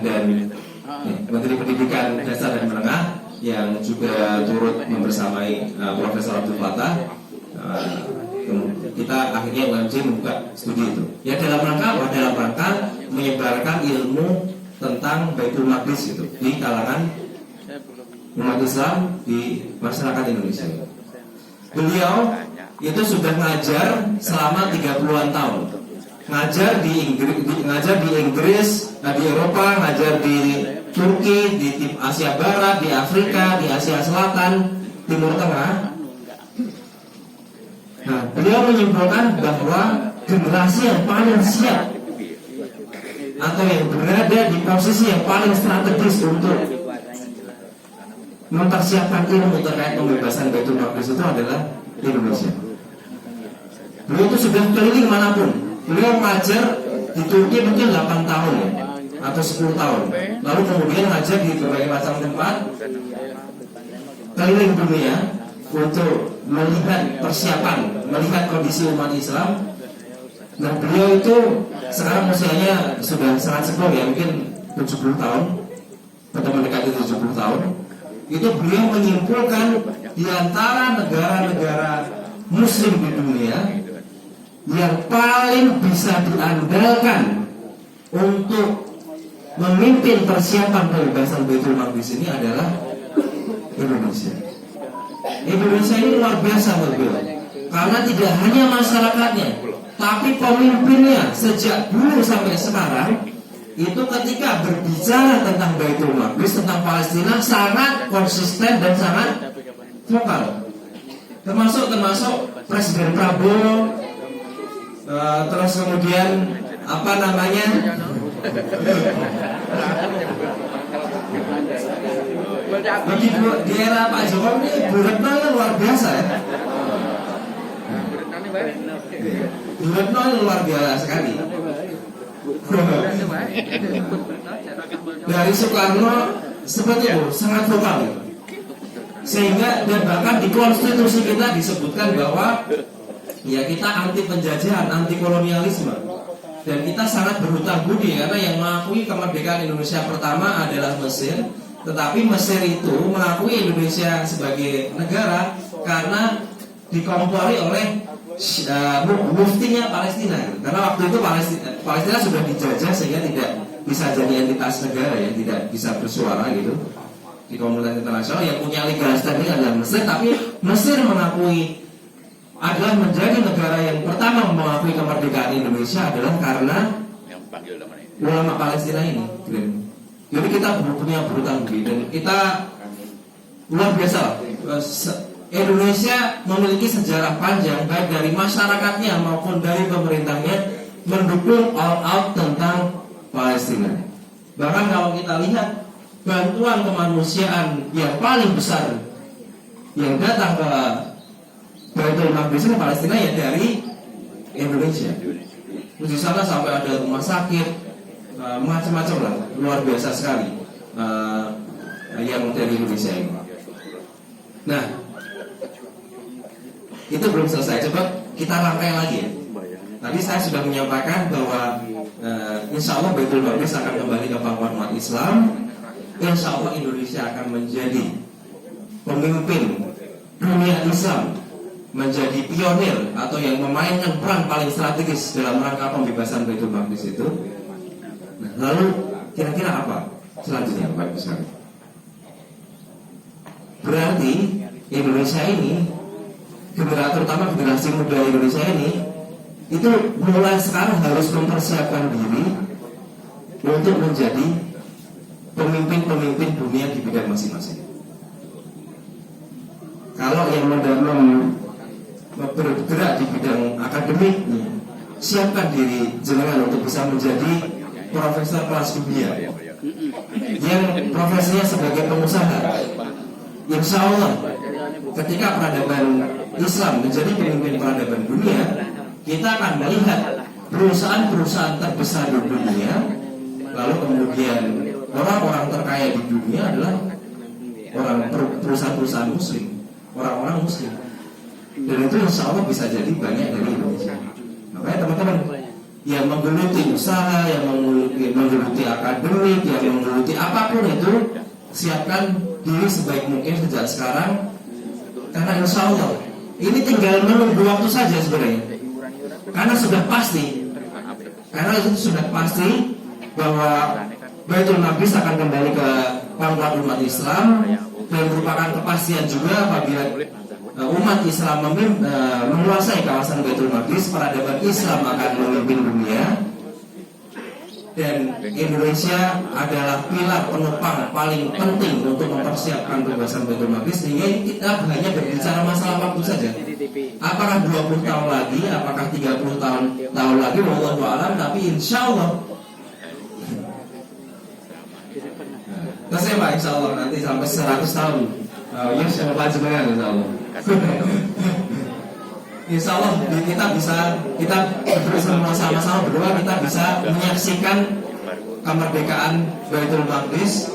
Menteri Pendidikan Dasar dan Menengah, yang juga turut membersamai Profesor Abdul Fattah. Kita akhirnya UMJ membuka studi itu. Ya dalam rangka menyebarkan ilmu tentang Baitul Maqdis itu di kalangan umat Islam di masyarakat Indonesia. Beliau itu sudah ngajar selama 30-an tahun. Ngajar di Inggris, di Eropa, ngajar di Turki, di Asia Barat, di Afrika, di Asia Selatan, Timur Tengah. Nah, beliau menyimpulkan bahwa generasi yang paling siap atau yang berada di posisi yang paling strategis untuk mempersiapkan ilmu terkait pembebasan Baitul Maqdis itu adalah Indonesia. Beliau itu sudah keliling manapun. Beliau ngajar di Turki mungkin 8 tahun ya, atau 10 tahun. Lalu kemudian ngajar di berbagai macam tempat, keliling dunia untuk melihat persiapan, melihat kondisi umat Islam. Nah, beliau itu sekarang usianya sudah sangat sepuh ya, mungkin 70 tahun atau mendekati 70 tahun. Itu beliau menyimpulkan di antara negara-negara Muslim di dunia yang paling bisa diandalkan untuk memimpin persiapan pembebasan Baitul Maqdis ini adalah Indonesia. Indonesia ini luar biasa beliau, karena tidak hanya masyarakatnya, tapi pemimpinnya sejak dulu sampai sekarang itu ketika berbicara tentang Baitul Maqdis, tentang Palestina sangat konsisten dan sangat vokal. Termasuk Presiden Prabowo, terus kemudian apa namanya, di era Pak Jokowi ini Bu Retno luar biasa ya. Bu Retno ini luar biasa sekali. Dari Soekarno seperti itu sangat vokal, sehingga dan bahkan di konstitusi kita disebutkan bahwa ya kita anti penjajahan, anti kolonialisme, dan kita sangat berhutang budi karena yang mengakui kemerdekaan Indonesia pertama adalah Mesir, tetapi Mesir itu mengakui Indonesia sebagai negara karena dikompori oleh muftinya Palestina, karena waktu itu Palestina sudah dijajah sehingga tidak bisa jadi entitas negara, ya tidak bisa bersuara gitu di komunitas internasional. Yang punya legal standing adalah Mesir, tapi Mesir mengakui adalah menjadi negara yang pertama mengakui kemerdekaan Indonesia adalah karena ulama Palestina ini. Jadi kita punya berhutang budi dan kita luar biasa. Indonesia memiliki sejarah panjang baik dari masyarakatnya maupun dari pemerintahnya mendukung all out tentang Palestina. Bahkan kalau kita lihat bantuan kemanusiaan yang paling besar yang datang ke Baitul Maqdis ini Palestina ya dari Indonesia. Di sana sampai ada rumah sakit, macam-macam lah, luar biasa sekali yang dari Indonesia ini. Nah, itu belum selesai. Coba kita rangkai lagi ya. Tadi saya sudah menyampaikan bahwa insya Allah Baitul Maqdis akan kembali ke pangkuan umat Islam. Insya Allah Indonesia akan menjadi pemimpin dunia Islam, menjadi pionir atau yang memainkan peran paling strategis dalam rangka pembebasan Baitul Maqdis itu. Nah, lalu kira-kira apa selanjutnya Pak Ibu sekalian? Berarti Indonesia ini, terutama generasi muda Indonesia ini, itu mulai sekarang harus mempersiapkan diri untuk menjadi pemimpin-pemimpin dunia di bidang masing-masing. Kalau yang bergerak di bidang akademik, siapkan diri jenengan untuk bisa menjadi profesor kelas dunia. Yang profesinya sebagai pengusaha, insya Allah ketika peradaban Islam menjadi pemimpin peradaban dunia, kita akan melihat perusahaan-perusahaan terbesar di dunia, lalu kemudian orang-orang terkaya di dunia adalah perusahaan-perusahaan Muslim, orang-orang Muslim. Dan itu insya Allah bisa jadi banyak dari Indonesia. Makanya teman-teman yang menggeluti usaha, yang menggeluti akademik, yang menggeluti apapun itu, siapkan diri sebaik mungkin sejak sekarang. Karena insya Allah ini tinggal menunggu waktu saja sebenarnya. Karena sudah pasti, bahwa Baitul Maqdis akan kembali ke pangkuan umat Islam, dan merupakan kepastian juga apabila umat Islam menguasai kawasan Baitul Maqdis, peradaban Islam akan memimpin dunia. Dan Indonesia adalah pilar penopang paling penting untuk mempersiapkan pembebasan Baitul Maqdis. Sehingga kita hanya berbicara masalah waktu saja. Apakah 20 tahun lagi, apakah 30 tahun lagi, wallahu a'lam. Tapi insya Allah Pak, insya Allah nanti sampai 100 tahun. Ya, siapa panjenengan insya Allah. Insya Allah kita bersama-sama berdoa kita bisa menyaksikan kemerdekaan Baitul Maqdis,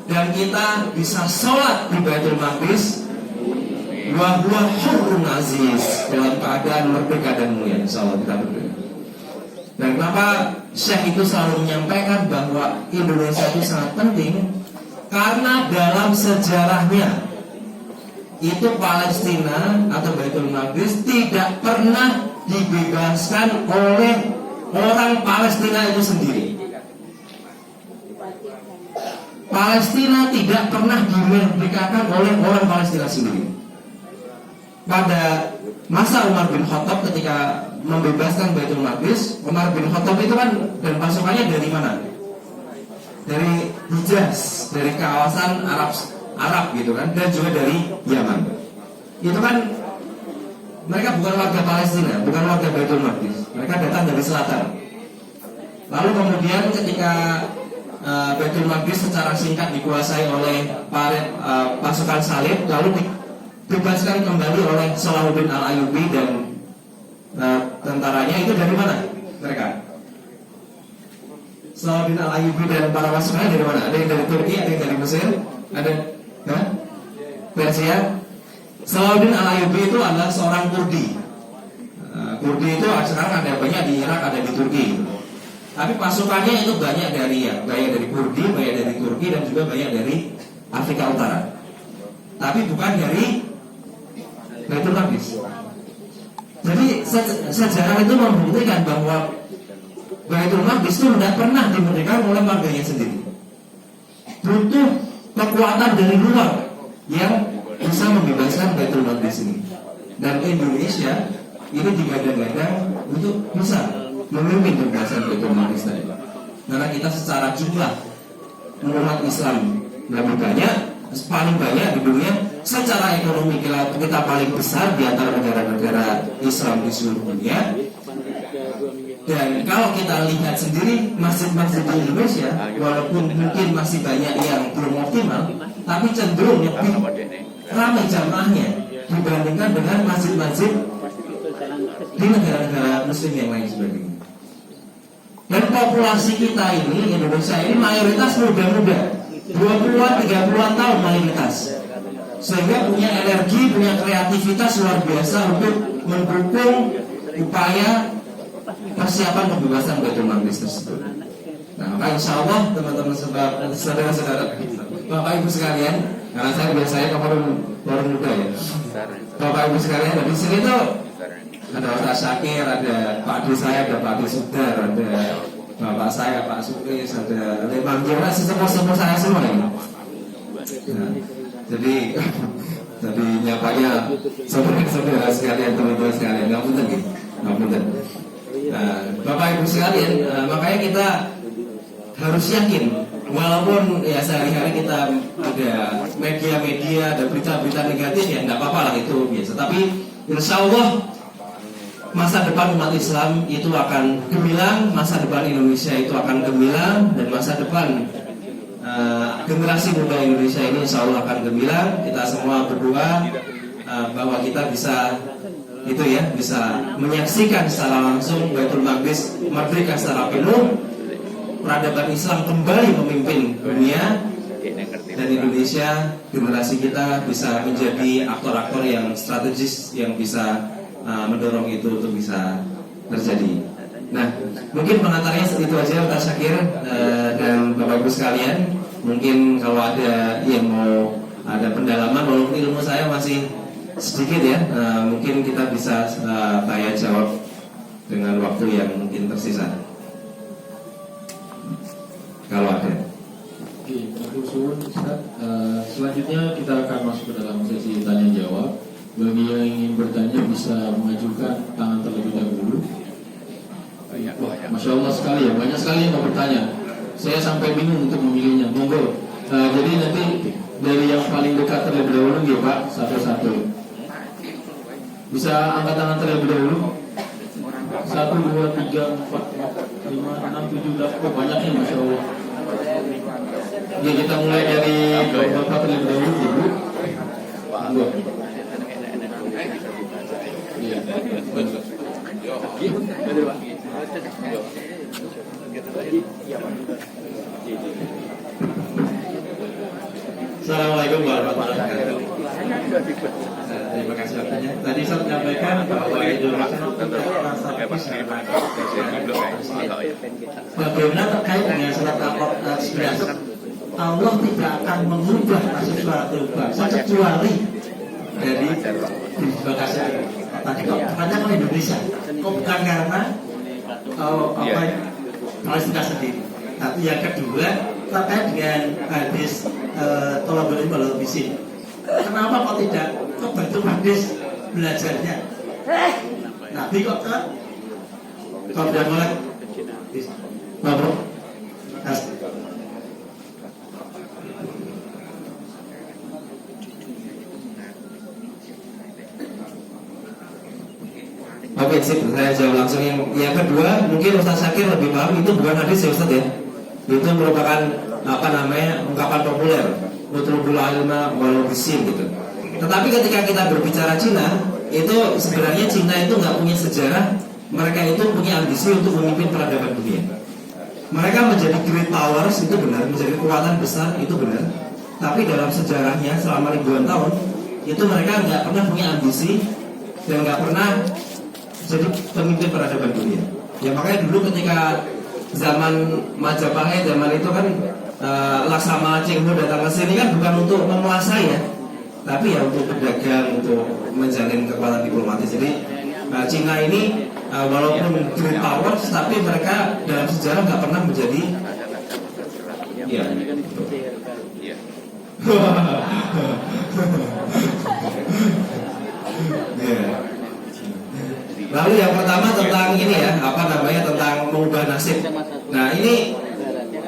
dan kita bisa sholat di Baitul Maqdis wa huwa hurrun aziz, dalam keadaan merdeka dan mulia. Insya Allah kita berdoa. Dan kenapa Syekh itu selalu menyampaikan bahwa Indonesia itu sangat penting? Karena dalam sejarahnya itu Palestina atau Baitul Maqdis tidak pernah dibebaskan oleh orang Palestina itu sendiri. Palestina tidak pernah dimerdekakan oleh orang Palestina sendiri. Pada masa Umar bin Khattab ketika membebaskan Baitul Maqdis, Umar bin Khattab itu kan dan pasukannya dari mana? Dari Hijaz, dari kawasan Arab gitu kan, dan juga dari Yaman. Itu kan mereka bukan warga Palestina, bukan warga Baitul Maqdis. Mereka datang dari selatan. Lalu kemudian ketika Baitul Maqdis secara singkat dikuasai oleh pasukan Salib, lalu dibebaskan kembali oleh Salahuddin Al-Ayyubi dan tentaranya itu dari mana mereka? Salahuddin Al-Ayyubi dan para pasukannya dari mana? Ada yang dari Turki, ada yang dari Mesir, ada Persia. Salahuddin Al-Ayyubi itu adalah seorang Kurdi. Kurdi itu sekarang ada banyak di Irak, ada di Turki. Tapi pasukannya itu banyak dari Kurdi, banyak dari Turki, dan juga banyak dari Afrika Utara. Tapi bukan dari Baitul Maqdis. Jadi sejarah itu membuktikan bahwa Baitul Maqdis itu tidak pernah dimerdekakan oleh warganya sendiri. Butuh kekuatan dari luar yang bisa membebaskan Baitul Maqdis ini. Dan Indonesia ini digadang-gadang untuk bisa memimpin pembebasan Baitul Maqdis tadi. Karena kita secara jumlah umat Islam lebih banyak, paling banyak di dunia. Secara ekonomi kita paling besar di antara negara-negara Islam di seluruh dunia. Dan kalau kita lihat sendiri masjid-masjid di Indonesia, walaupun mungkin masih banyak yang belum optimal, tapi cenderung lebih ramai jamaahnya dibandingkan dengan masjid-masjid di negara-negara Muslim yang lain sebagainya. Dan populasi kita ini, Indonesia ini mayoritas muda-muda, 20-an, 30-an tahun mayoritas, sehingga punya energi, punya kreativitas luar biasa untuk mendukung upaya persiapan pembebasan Baitul Maqdis tersebut. Nah, maka insya Allah teman-teman saudara-saudara, Bapak Ibu sekalian, karena saya biasanya baru muda ya, Bapak Ibu sekalian, di sini tuh ada Ustaz Syakir, ada Pak Adi saya, ada Pak Adi Sudar, ada Bapak saya, Pak Sukris, ada Bang Jona, sesepuh saya semua ini. Nah, jadi nyapanya saudara-saudara sekalian, teman-teman sekalian, nggak punten gitu, nggak punten. Nah, Bapak Ibu sekalian, makanya kita harus yakin, walaupun ya sehari-hari kita ada media-media, ada berita-berita negatif, ya nggak apa-apa lah, itu biasa. Tapi insya Allah masa depan umat Islam itu akan gemilang, masa depan Indonesia itu akan gemilang, dan masa depan generasi muda Indonesia ini insya Allah akan gemilang. Kita semua berdoa bahwa kita bisa bisa menyaksikan secara langsung Baitul Maqdis merdeka secara penuh, peradaban Islam kembali memimpin dunia, dan Indonesia, generasi kita bisa menjadi aktor-aktor yang strategis yang bisa mendorong itu untuk bisa terjadi. Nah, mungkin pengantarnya itu aja Pak Syakir dan Bapak Ibu sekalian. Mungkin kalau ada yang mau ada pendalaman, walaupun ilmu saya masih sedikit ya, mungkin kita bisa tanya jawab dengan waktu yang mungkin tersisa. Kalau ada. Oke, selanjutnya kita akan masuk ke dalam sesi tanya jawab. Bagi yang ingin bertanya bisa mengajukan tangan terlebih dahulu. Masya Allah sekali ya, banyak sekali yang mau bertanya. Saya sampai bingung untuk memilihnya. Monggo. Jadi nanti dari yang paling dekat terlebih dahulu ya Pak, satu-satu. Bisa angkat tangan terlebih dahulu. 1, 2, 3, 4, 5, 6, 7, 8. Oh, banyaknya Masya Allah. Ya, kita mulai dari Bapak terlebih dahulu, Ibu. Monggo. Iya. Assalamualaikum warahmatullahi wabarakatuh. Terima kasih waktunya. Tadi saya menyampaikan bahwa Indonesia bagaimana terkait dengan surat Al-Qur'an 11. Allah tidak akan mengubah sesuatu bangsa kecuali dari Bekasi. Tadi kok pertanyaan Indonesia, kok bukan karena Palestina sendiri. Tapi yang kedua terkait dengan hadis tolong kalau bisi. Kenapa kok tidak ke Baitul Maqdis belajarnya? Nabi kok ke? Kok udah mulai? Bapak. Oke, sip, saya jawab langsung yang kedua. Mungkin Ustaz Syakir lebih paham, itu bukan hadis ya Ustaz ya. Itu merupakan ungkapan populer, utlubul ilma walau bisin gitu. Tetapi ketika kita berbicara Cina, itu sebenarnya Cina itu nggak punya sejarah mereka itu punya ambisi untuk memimpin peradaban dunia. Mereka menjadi great powers itu benar, menjadi kekuatan besar itu benar. Tapi dalam sejarahnya selama ribuan tahun itu mereka nggak pernah punya ambisi dan nggak pernah jadi pemimpin peradaban dunia. Ya makanya dulu ketika zaman Majapahit zaman itu kan Laksama Cengho datang ke sini kan bukan untuk menguasai ya, tapi ya untuk berdagang, untuk menjalin kekuatan diplomatis. Jadi Cina ini walaupun great powers, tapi mereka dalam sejarah nggak pernah menjadi ya. Lalu yang pertama tentang ini ya, tentang mengubah nasib. Nah ini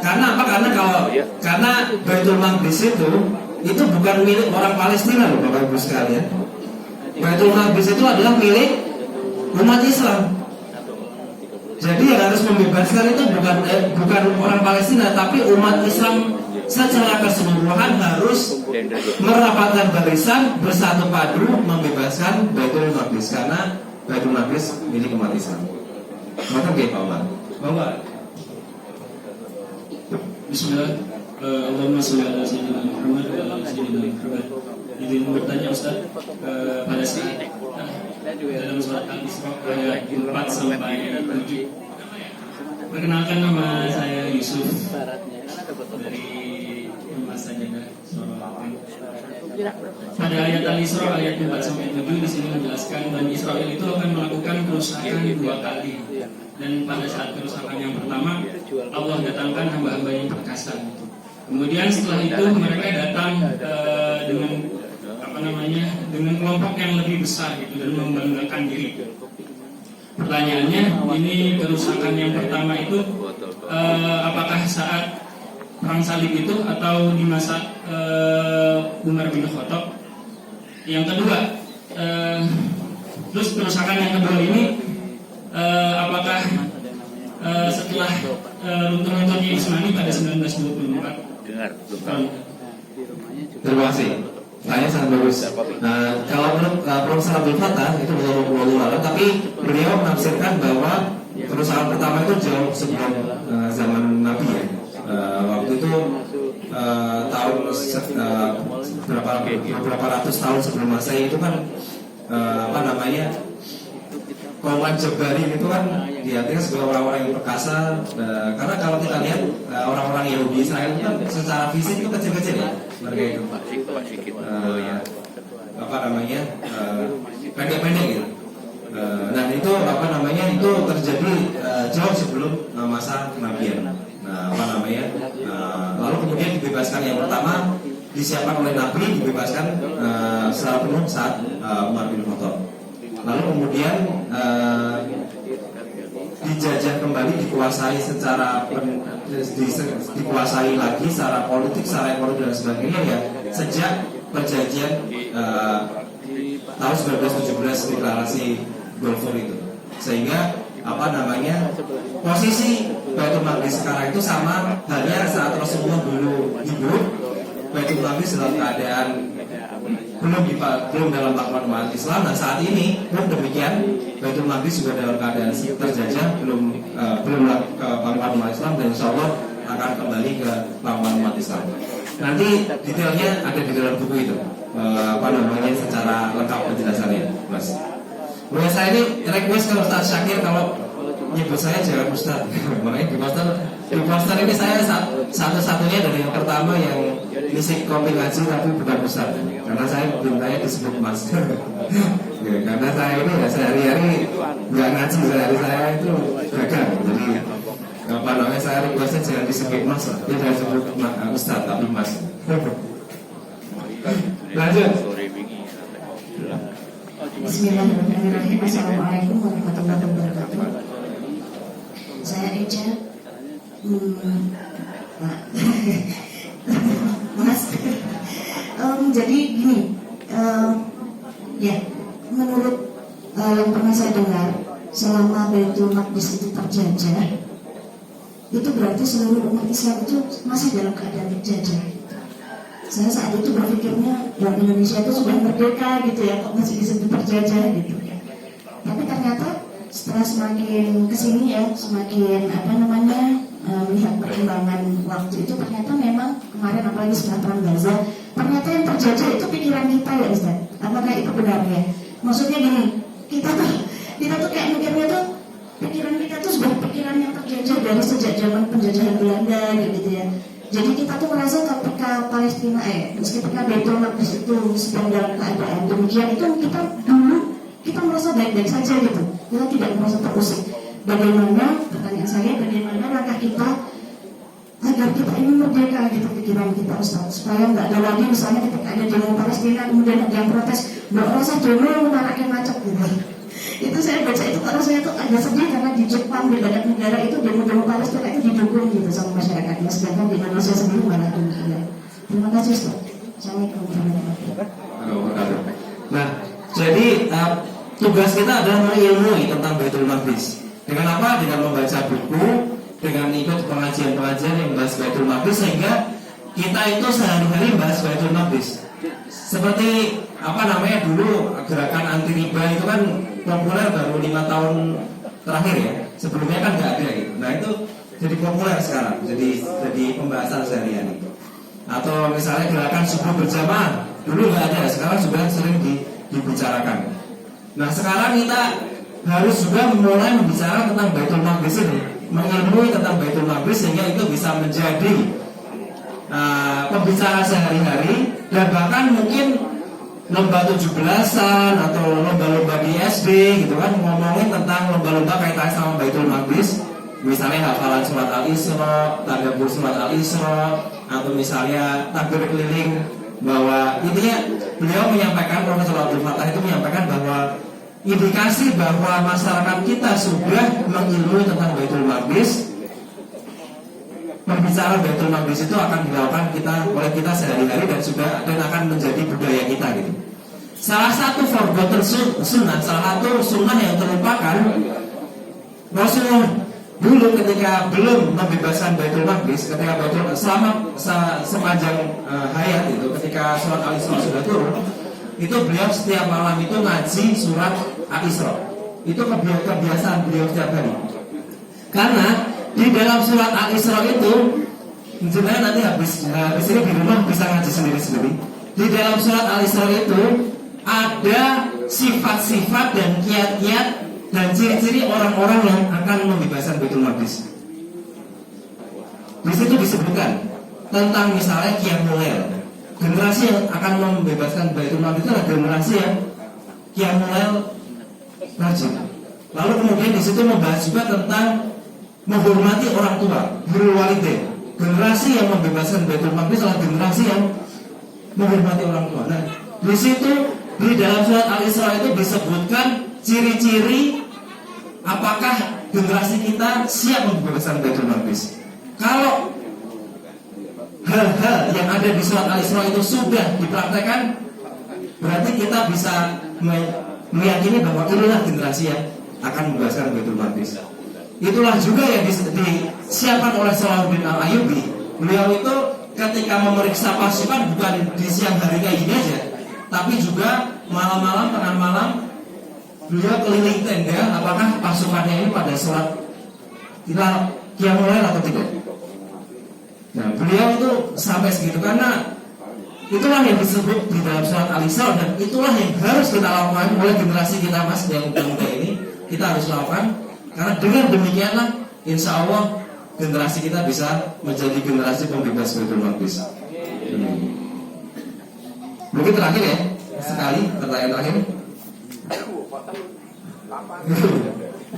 karena apa? Karena Baitul Maqdis itu bukan milik orang Palestina loh Bapak Ibu sekalian. Baitul Maqdis itu adalah milik umat Islam. Jadi yang harus membebaskan itu bukan orang Palestina, tapi umat Islam secara keseluruhan harus merapatkan barisan, bersatu padu membebaskan Baitul Maqdis karena Baitul Maqdis milik umat Islam. Maka Pak Umar. Bapak. Bismillah. Allahumma sholli ala sayyidina Muhammad wa ala sayyidina Muhammad. Izin bertanya Ustaz pada dalam surat Al-Isra ayat 4 sampai 7. Perkenalkan, nama saya Yusuf dari Rumah Sajadah Sorotan. Pada ayat Al-Isra ayat 4 sampai 7 di sini menjelaskan Bani Israel itu akan melakukan kerusakan 2 kali. Dan pada saat kerusakan yang pertama Allah datangkan hamba-hamba yang perkasa. Kemudian setelah itu mereka datang dengan kelompok yang lebih besar gitu, dan membanggakan diri. Pertanyaannya, ini kerusakan yang pertama itu apakah saat perang salib itu atau di masa Umar bin Khattab? Yang kedua, terus kerusakan yang kedua ini apakah setelah runtuh-runtuhnya Ismani pada 1924? Terima kasih. Tanya sangat bagus. Nah, kalau menurut Profesor Abdul Fattah itu belum lalu, tapi beliau menafsirkan bahwa kerusakan pertama itu jauh sebelum zaman Nabi ya. Waktu itu tahun beberapa ratus tahun sebelum Masehi itu kan kaum Jabari itu kan diartikan sebagai orang-orang yang perkasa. Karena kalau kita lihat orang-orang Yahudi Israel itu kan secara fisik itu kecil-kecil ya, mereka itu pendek-pendek gitu. Dan itu itu terjadi jauh sebelum masa kenabian. Lalu kemudian dibebaskan yang pertama disiapkan oleh Nabi, dibebaskan secara penuh saat Umar bin Khattab. Lalu kemudian dijajah kembali, dikuasai dikuasai lagi secara politik, secara ekonomi dan sebagainya ya sejak perjanjian tahun 1917 deklarasi Balfour itu. Sehingga posisi Baitul Maqdis sekarang itu sama halnya saat Rasulullah dulu hidup. Baitul Maqdis dalam keadaan belum dalam tangan umat Islam, dan saat ini pun demikian Baitul Maqdis juga dalam keadaan terjajah, belum ke tangan umat Islam, dan insya Allah akan kembali ke tangan umat Islam. Nanti detailnya ada di dalam buku itu, secara lengkap penjelasannya, Mas. Menurut saya ini request ke Ustaz Syakir kalau nyebut saya jangan Ustaz. Makanya di poster ini saya satu-satunya dari yang pertama yang ngisi kopi ngaji tapi bukan Ustaz. Karena saya bintanya disebut Mas. Ya, karena saya ini ya sehari-hari nggak ngaji, sehari saya itu gagal. Jadi saya requestnya jangan disebut Mas, dia jangan disebut Ustaz tapi Mas. Lanjut. Bismillahirrahmanirrahim. Assalamualaikum warahmatullahi wabarakatuh. Saya Eja. Mas, jadi gini, ya menurut yang pernah saya dengar, selama Baitul Maqdis itu terjajah, itu berarti seluruh umat Islam itu masih dalam keadaan terjajah. Saya saat itu berpikirnya Indonesia itu sudah merdeka gitu ya, kok masih disebut terjajah gitu ya. Tapi ternyata setelah semakin kesini ya, semakin melihat perkembangan waktu itu, ternyata memang kemarin apalagi setelah perang Gaza, ternyata yang terjajah itu pikiran kita ya Ustaz. Apakah itu benar ya? Maksudnya gini, kita tuh kayak mikirnya tuh, pikiran kita tuh sebuah pikiran yang terjajah dari sejak zaman penjajahan Belanda gitu ya. Jadi kita tuh merasa ketika Palestina ketika Baitul Maqdis itu sedang dalam keadaan demikian itu, kita merasa baik-baik saja gitu. Kita tidak merasa terusik. Bagaimana, pertanyaan saya, bagaimana langkah kita agar kita ini merdeka gitu pikiran kita Ustaz, supaya nggak ada lagi misalnya ketika ada demo Palestina kemudian ada yang protes, nggak rasa demo yang menariknya macet gitu. Itu saya baca itu karena saya tuh agak sedih karena di Jepang di banyak negara itu demo-demo Palestina itu didukung gitu sama masyarakatnya, sedangkan di Indonesia sendiri malah demikian. Terima kasih Ustaz. Assalamualaikum warahmatullahi wabarakatuh. Nah, jadi tugas kita adalah mengilmui tentang Baitul Maqdis. Dengan apa? Dengan membaca buku, dengan ikut pengajian-pengajian yang membahas Baitul Maqdis, sehingga kita itu sehari-hari membahas Baitul Maqdis. Seperti dulu gerakan anti riba itu kan populer baru 5 tahun terakhir ya. Sebelumnya kan nggak ada gitu. Nah itu jadi populer sekarang, jadi pembahasan sehari-hari. Atau misalnya gerakan subuh berjamaah, dulu nggak ada, sekarang sudah sering dibicarakan. Nah sekarang kita harus juga mulai membicarakan tentang Baitul Maqdis ini, mengilmui tentang Baitul Maqdis sehingga itu bisa menjadi pembicaraan sehari-hari, dan bahkan mungkin lomba 17-an atau lomba-lomba di SD gitu kan, ngomongin tentang lomba-lomba kaitannya sama Baitul Maqdis, misalnya hafalan surat Al-Isra, tadabbur surat Al-Isra, atau misalnya takbir keliling, bahwa intinya beliau menyampaikan, Profesor Abdul Fattah itu menyampaikan bahwa indikasi bahwa masyarakat kita sudah mengilmui tentang Baitul Maqdis. Pembicaraan Baitul Maqdis itu akan dilakukan oleh kita sehari-hari dan akan menjadi budaya kita gitu. Salah satu forgotten sunnah, salah satu sunnah yang terlupakan, Rasulullah dulu ketika belum membebaskan Baitul Maqdis, ketika sepanjang hayat itu, ketika surat Al-Isra sudah turun, itu beliau setiap malam itu ngaji surat Al-Isra. Itu kebiasaan beliau setiap hari. Karena di dalam surat Al-Isra itu, sebenarnya nanti habis ini di rumah bisa ngaji sendiri-sendiri. Di dalam surat Al-Isra itu ada sifat-sifat dan kiat-kiat dan ciri-ciri orang-orang yang akan membebaskan Baitul Maqdis. Di situ disebutkan tentang misalnya Qiyamul Lail. Generasi yang akan membebaskan Baitul Maqdis itu adalah generasi yang Qiyamul Lail rajin. Lalu kemudian di situ membahas juga tentang menghormati orang tua, birrul walidain. Generasi yang membebaskan Baitul Maqdis adalah generasi yang menghormati orang tua. Nah, di situ di dalam surat Al-Isra itu disebutkan ciri-ciri apakah generasi kita siap membebaskan Baitul Maqdis. Kalau hal-hal yang ada di surat Al-Isra itu sudah dipraktekkan, berarti kita bisa meyakini bahwa inilah generasi yang akan membebaskan Baitul Maqdis. Itulah juga yang disiapkan oleh Salahuddin Al-Ayyubi. Beliau itu ketika memeriksa pasukan bukan di siang harinya ini aja, tapi juga malam-malam, tengah malam, beliau keliling tenda apakah pasukannya ini pada sholat Qiyamul Lail atau tidak. Nah, beliau itu sampai segitu karena itulah yang disebut di dalam surat Al-Isra, dan itulah yang harus kita lakukan oleh generasi kita yang muda ini. Kita harus lakukan, karena dengan demikianlah insya Allah generasi kita bisa menjadi generasi pembebas Baitul Maqdis. Mungkin terakhir ya, sekali pertanyaan terakhir.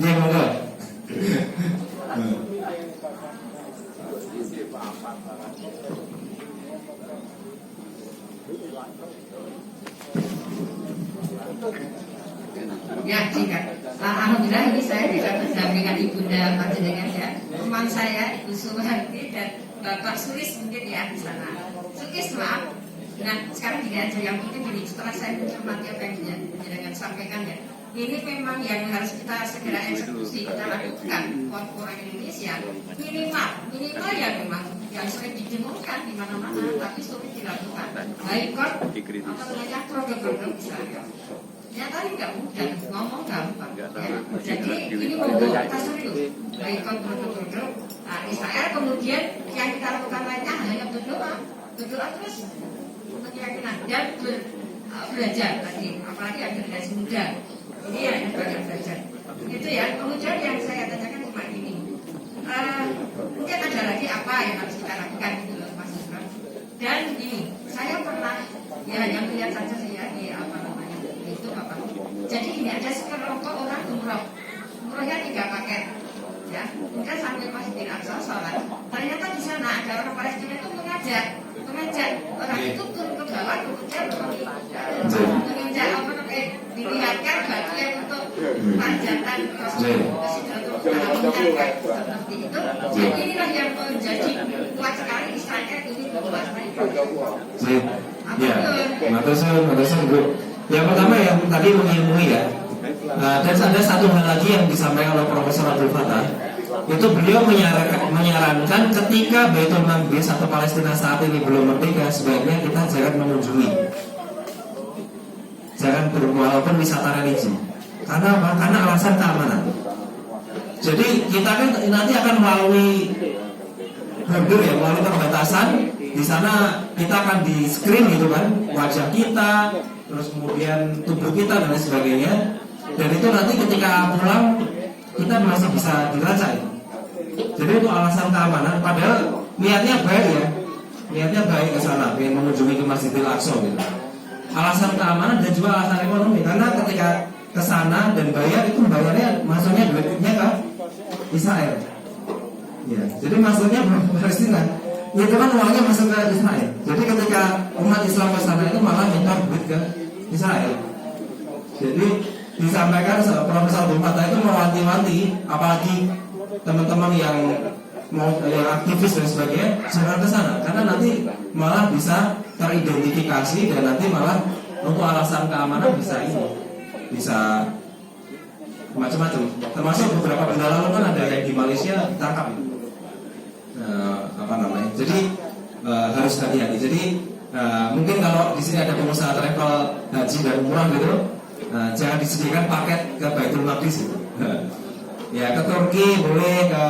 Dia monggo. Ya, alhamdulillah ini saya tidak berdampingan ibunda panjenengan ya. Teman saya Ibu Suwarti dan Bapak Sulis mungkin ya di sana. Sukis maaf. Nah, sekarang gini aja, yang penting gini, setelah saya mencermati apa yang panjenengan sampaikan ya. Ini memang yang harus kita segera eksekusi, kita lakukan orang Indonesia. Minimal ya memang yang sering didengungkan di mana-mana, tapi sulit dilakukan. Baik kok, apa namanya program-program misalnya. Nyatanya nggak mudah, ngomong gampang. Ya. Jadi ini monggo kita serius. Baik produk-produk Israel, kemudian yang kita lakukan lainnya hanya berdoa terus untuk keyakinan dan belajar tadi, apalagi ada generasi muda. Ini yang banyak belajar. Itu ya. Kemudian yang saya tanyakan cuma ini. Mungkin ada lagi apa yang harus kita lakukan gitu loh, Mas Islam. Dan ini, saya pernah ya yang lihat saja saya di apa namanya itu apa. Jadi ini ada sekelompok orang umrohnya 3 paket. Ya, kemudian sambil masih di Aqsa sholat, ternyata di sana ada orang Palestina itu mengajak orang itu turun ke bawah, kemudian mengajak apa namanya dilihatkan batu yang untuk panjatan seperti itu. Jadi inilah yang menjadi kuat sekali Israel ini menguasai. Ya, matasan Bu. Yang pertama yang tadi mengilmui ya. Dan ada satu hal lagi yang disampaikan oleh Profesor Abdul Fattah, itu beliau menyarankan ketika Baitul Maqdis atau Palestina saat ini belum merdeka, sebaiknya kita jangan mengunjungi, jangan walaupun wisata religi. Karena apa? Karena alasan keamanan. Jadi kita kan nanti akan melalui border ya, melalui perbatasan. Di sana kita akan di screen gitu kan, wajah kita, terus kemudian tubuh kita dan lain sebagainya. Dan itu nanti ketika pulang kita masih bisa dilacak. Jadi itu alasan keamanan. Padahal niatnya baik ya, niatnya baik ke sana, ingin mengunjungi ke Masjidil Aqsa gitu. Alasan keamanan dan juga alasan ekonomi. Karena ketika ke sana dan bayar itu bayarnya masuknya duitnya ke Israel. Ya, jadi masuknya bukan Palestina. Itu kan uangnya masuk ke Israel. Jadi ketika umat Islam ke sana itu malah minta duit ke Israel. Jadi disampaikan Profesor Abdul Fattah itu mewanti-wanti, apalagi teman-teman yang mau yang aktivis dan sebagainya, jangan ke sana karena nanti malah bisa teridentifikasi dan nanti malah untuk alasan keamanan bisa macam-macam. Termasuk beberapa benda lalu kan ada yang di Malaysia ditangkap. Jadi harus hati-hati. Jadi mungkin kalau di sini ada pengusaha travel haji dan umrah gitu, jangan disediakan paket ke Baitul Maqdis gitu. Ya ke Turki boleh, ke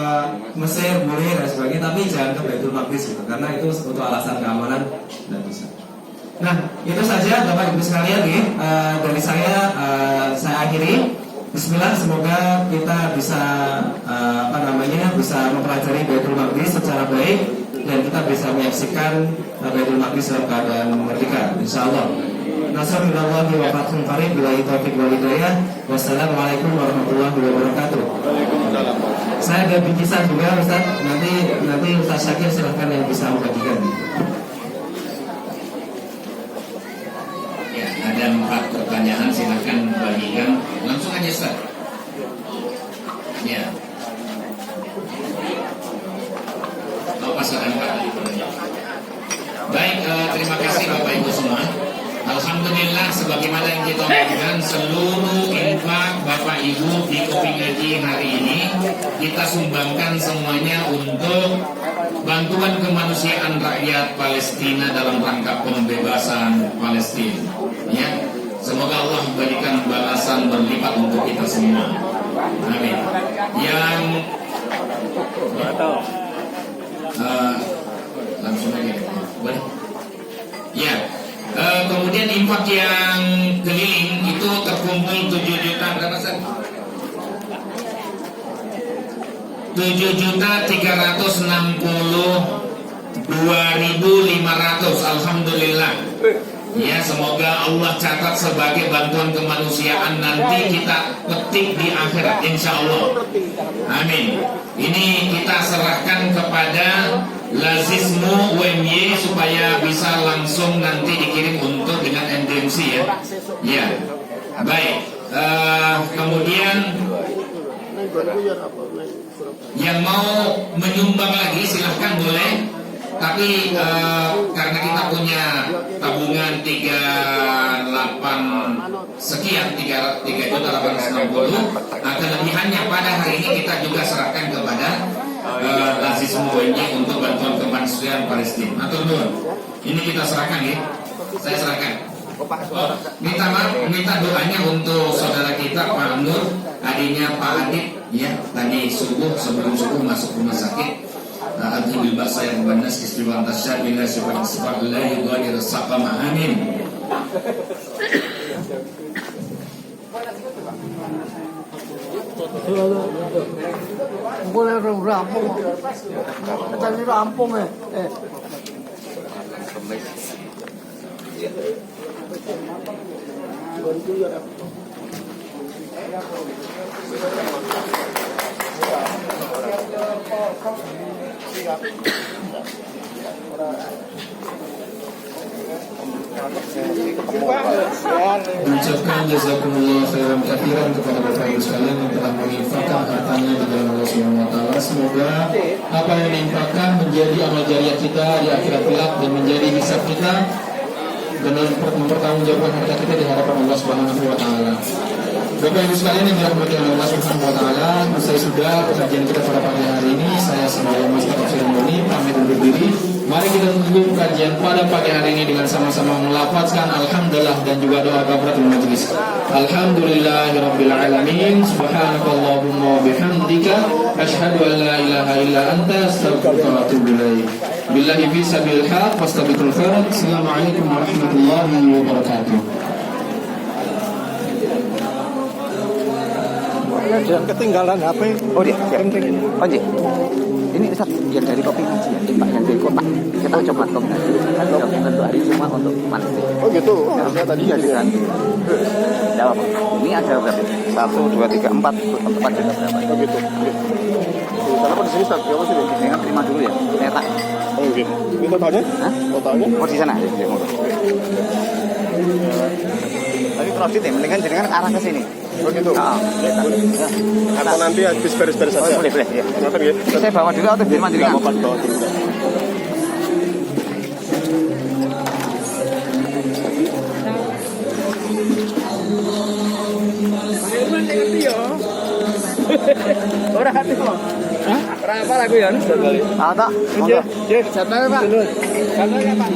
Mesir boleh dan sebagainya, tapi jangan ke Baitul Maqdis gitu, karena itu untuk alasan keamanan dan bisa. Nah itu saja Bapak Ibu sekalian ya, dari saya akhiri. Bismillah, semoga kita bisa bisa mempelajari Baitul Maqdis secara baik dan kita bisa menyaksikan Baitul Maqdis dalam keadaan merdeka, insyaallah. Nasrullahi wa fathun qarib, billahi taufiq wal hidayah. Wassalamualaikum warahmatullahi wabarakatuh. Waalaikumsalam. Saya ada bingkisan juga Ustaz. Nanti Ustaz Syakir silahkan yang bisa membagikan. Ya, ada 4 pertanyaan, silahkan bagikan langsung aja Ustaz. Ya. Pasangan Pak. Baik, terima kasih Bapak Ibu semua. Alhamdulillah, sebagaimana yang kita lakukan, seluruh infak Bapak Ibu di Kuping Ngaji hari ini kita sumbangkan semuanya untuk bantuan kemanusiaan rakyat Palestina dalam rangka pembebasan Palestina. Ya, semoga Allah memberikan balasan berlipat untuk kita semua. Amin. Yang langsung aja, boleh? Ya. Kemudian infak yang keliling itu terkumpul 7 juta berapa Ustaz? 7.362.500. Alhamdulillah. Ya, semoga Allah catat sebagai bantuan kemanusiaan, nanti kita petik di akhirat insyaallah. Amin. Ini kita serahkan kepada Lazismu UMY supaya bisa langsung nanti dikirim untuk dengan NDMC ya. Ya. Baik. Kemudian yang mau menyumbang lagi silahkan boleh. Tapi karena kita punya tabungan 38 sekian 3.860, kelebihannya pada hari ini kita juga serahkan kepada Lazismu UMY untuk bantuan kemanusiaan Palestina. Atur dulu. Ini kita serahkan ya. Saya serahkan. minta doanya untuk saudara kita Pak Nur, adiknya Pak Adit, ya tadi sebelum subuh masuk rumah sakit. Alhamdulillah saya benas istighfar tasyad bila sifat Allah ghair saqama amin. Boleh rampung. Tadi rampung Mengucapkan jazakumullah khairan katsiran kepada Bapak Ibu sekalian yang telah menginfakkan hartanya di dalam Allah Subhanahu wa taala. Semoga apa yang diinfakkan menjadi amal jariah kita di akhirat kelak dan menjadi hisab kita dan mempertanggungjawabkan harta kita di hadapan Allah Subhanahu wa taala. Bapak Ibu sekalian yang dirahmati oleh Allah Subhanahu wa taala, selesai sudah kajian kita pada pagi hari ini. Saya sebagai Master of Ceremony pamit undur diri. Mari kita tutup kajian pada pagi hari ini dengan sama-sama melafazkan alhamdulillah dan juga doa kafaratul majlis. Alhamdulillahirabbil alamin. Subhanakallahumma wa bihamdika asyhadu an la ilaha illa anta astaghfiruka wa atubu ilaik. Billahi fi sabilil haq wastabiqul khairat. Assalamualaikum warahmatullahi wabarakatuh. ketinggalan HP. Oh dia, penting. Oh iya. Ini Ustaz, yang dari kopi ngaji ya, Pak, yang dari kotak. Kita coba kombinasi. Kan untuk hari Jumat untuk manis. Oh gitu. Ya, Saya tadi iya, kan. Jawab. Ini ada berapa? 1, 2, 3, 4. Tempat ada berapa? Oh gitu. Sana di sini Ustaz, apa sih? Jangan terima dulu ya. Netak. Oh gitu. Ini totalnya? Hah? Totalnya? Oh di sana. Ya, tapi profit ya, mendingan jenengan arah ke sini. Oh gitu. Ah, Atau nanti habis beres-beres saja. boleh, boleh. Ya. Kenapa ya? Saya bawa dulu atau biar mandiri kan? Bawa dulu. Orang hati kok. Hah? Orang apa lagu ya? Tahu tak? Iya. Siapa Pak? Katanya Pak.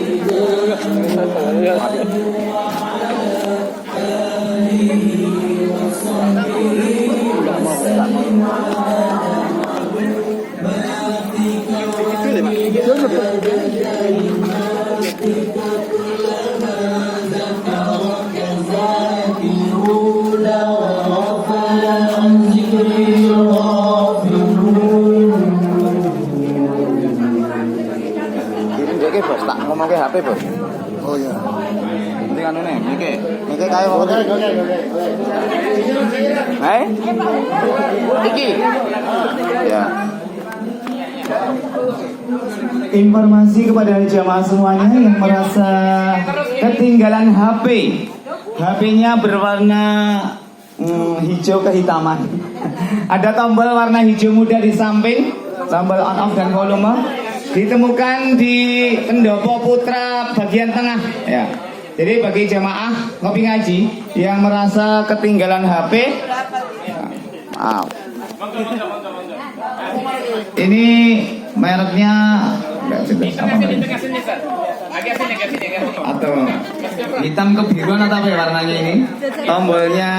Ini bos, tak ngomong ke HP bos. Oh iya. Nanti kan nih, Mike kayak mau. Hai? Iki. Ya. Informasi kepada jamaah semuanya yang merasa ketinggalan HP. HP-nya berwarna hijau kehitaman. Ada tombol warna hijau muda di samping, tombol on off dan volume. Ditemukan di pendopo putra bagian tengah ya. Jadi bagi jamaah ngopi ngaji yang merasa ketinggalan HP, ini mereknya atau hitam kebiruan atau apa ya warnanya ini? Tombolnya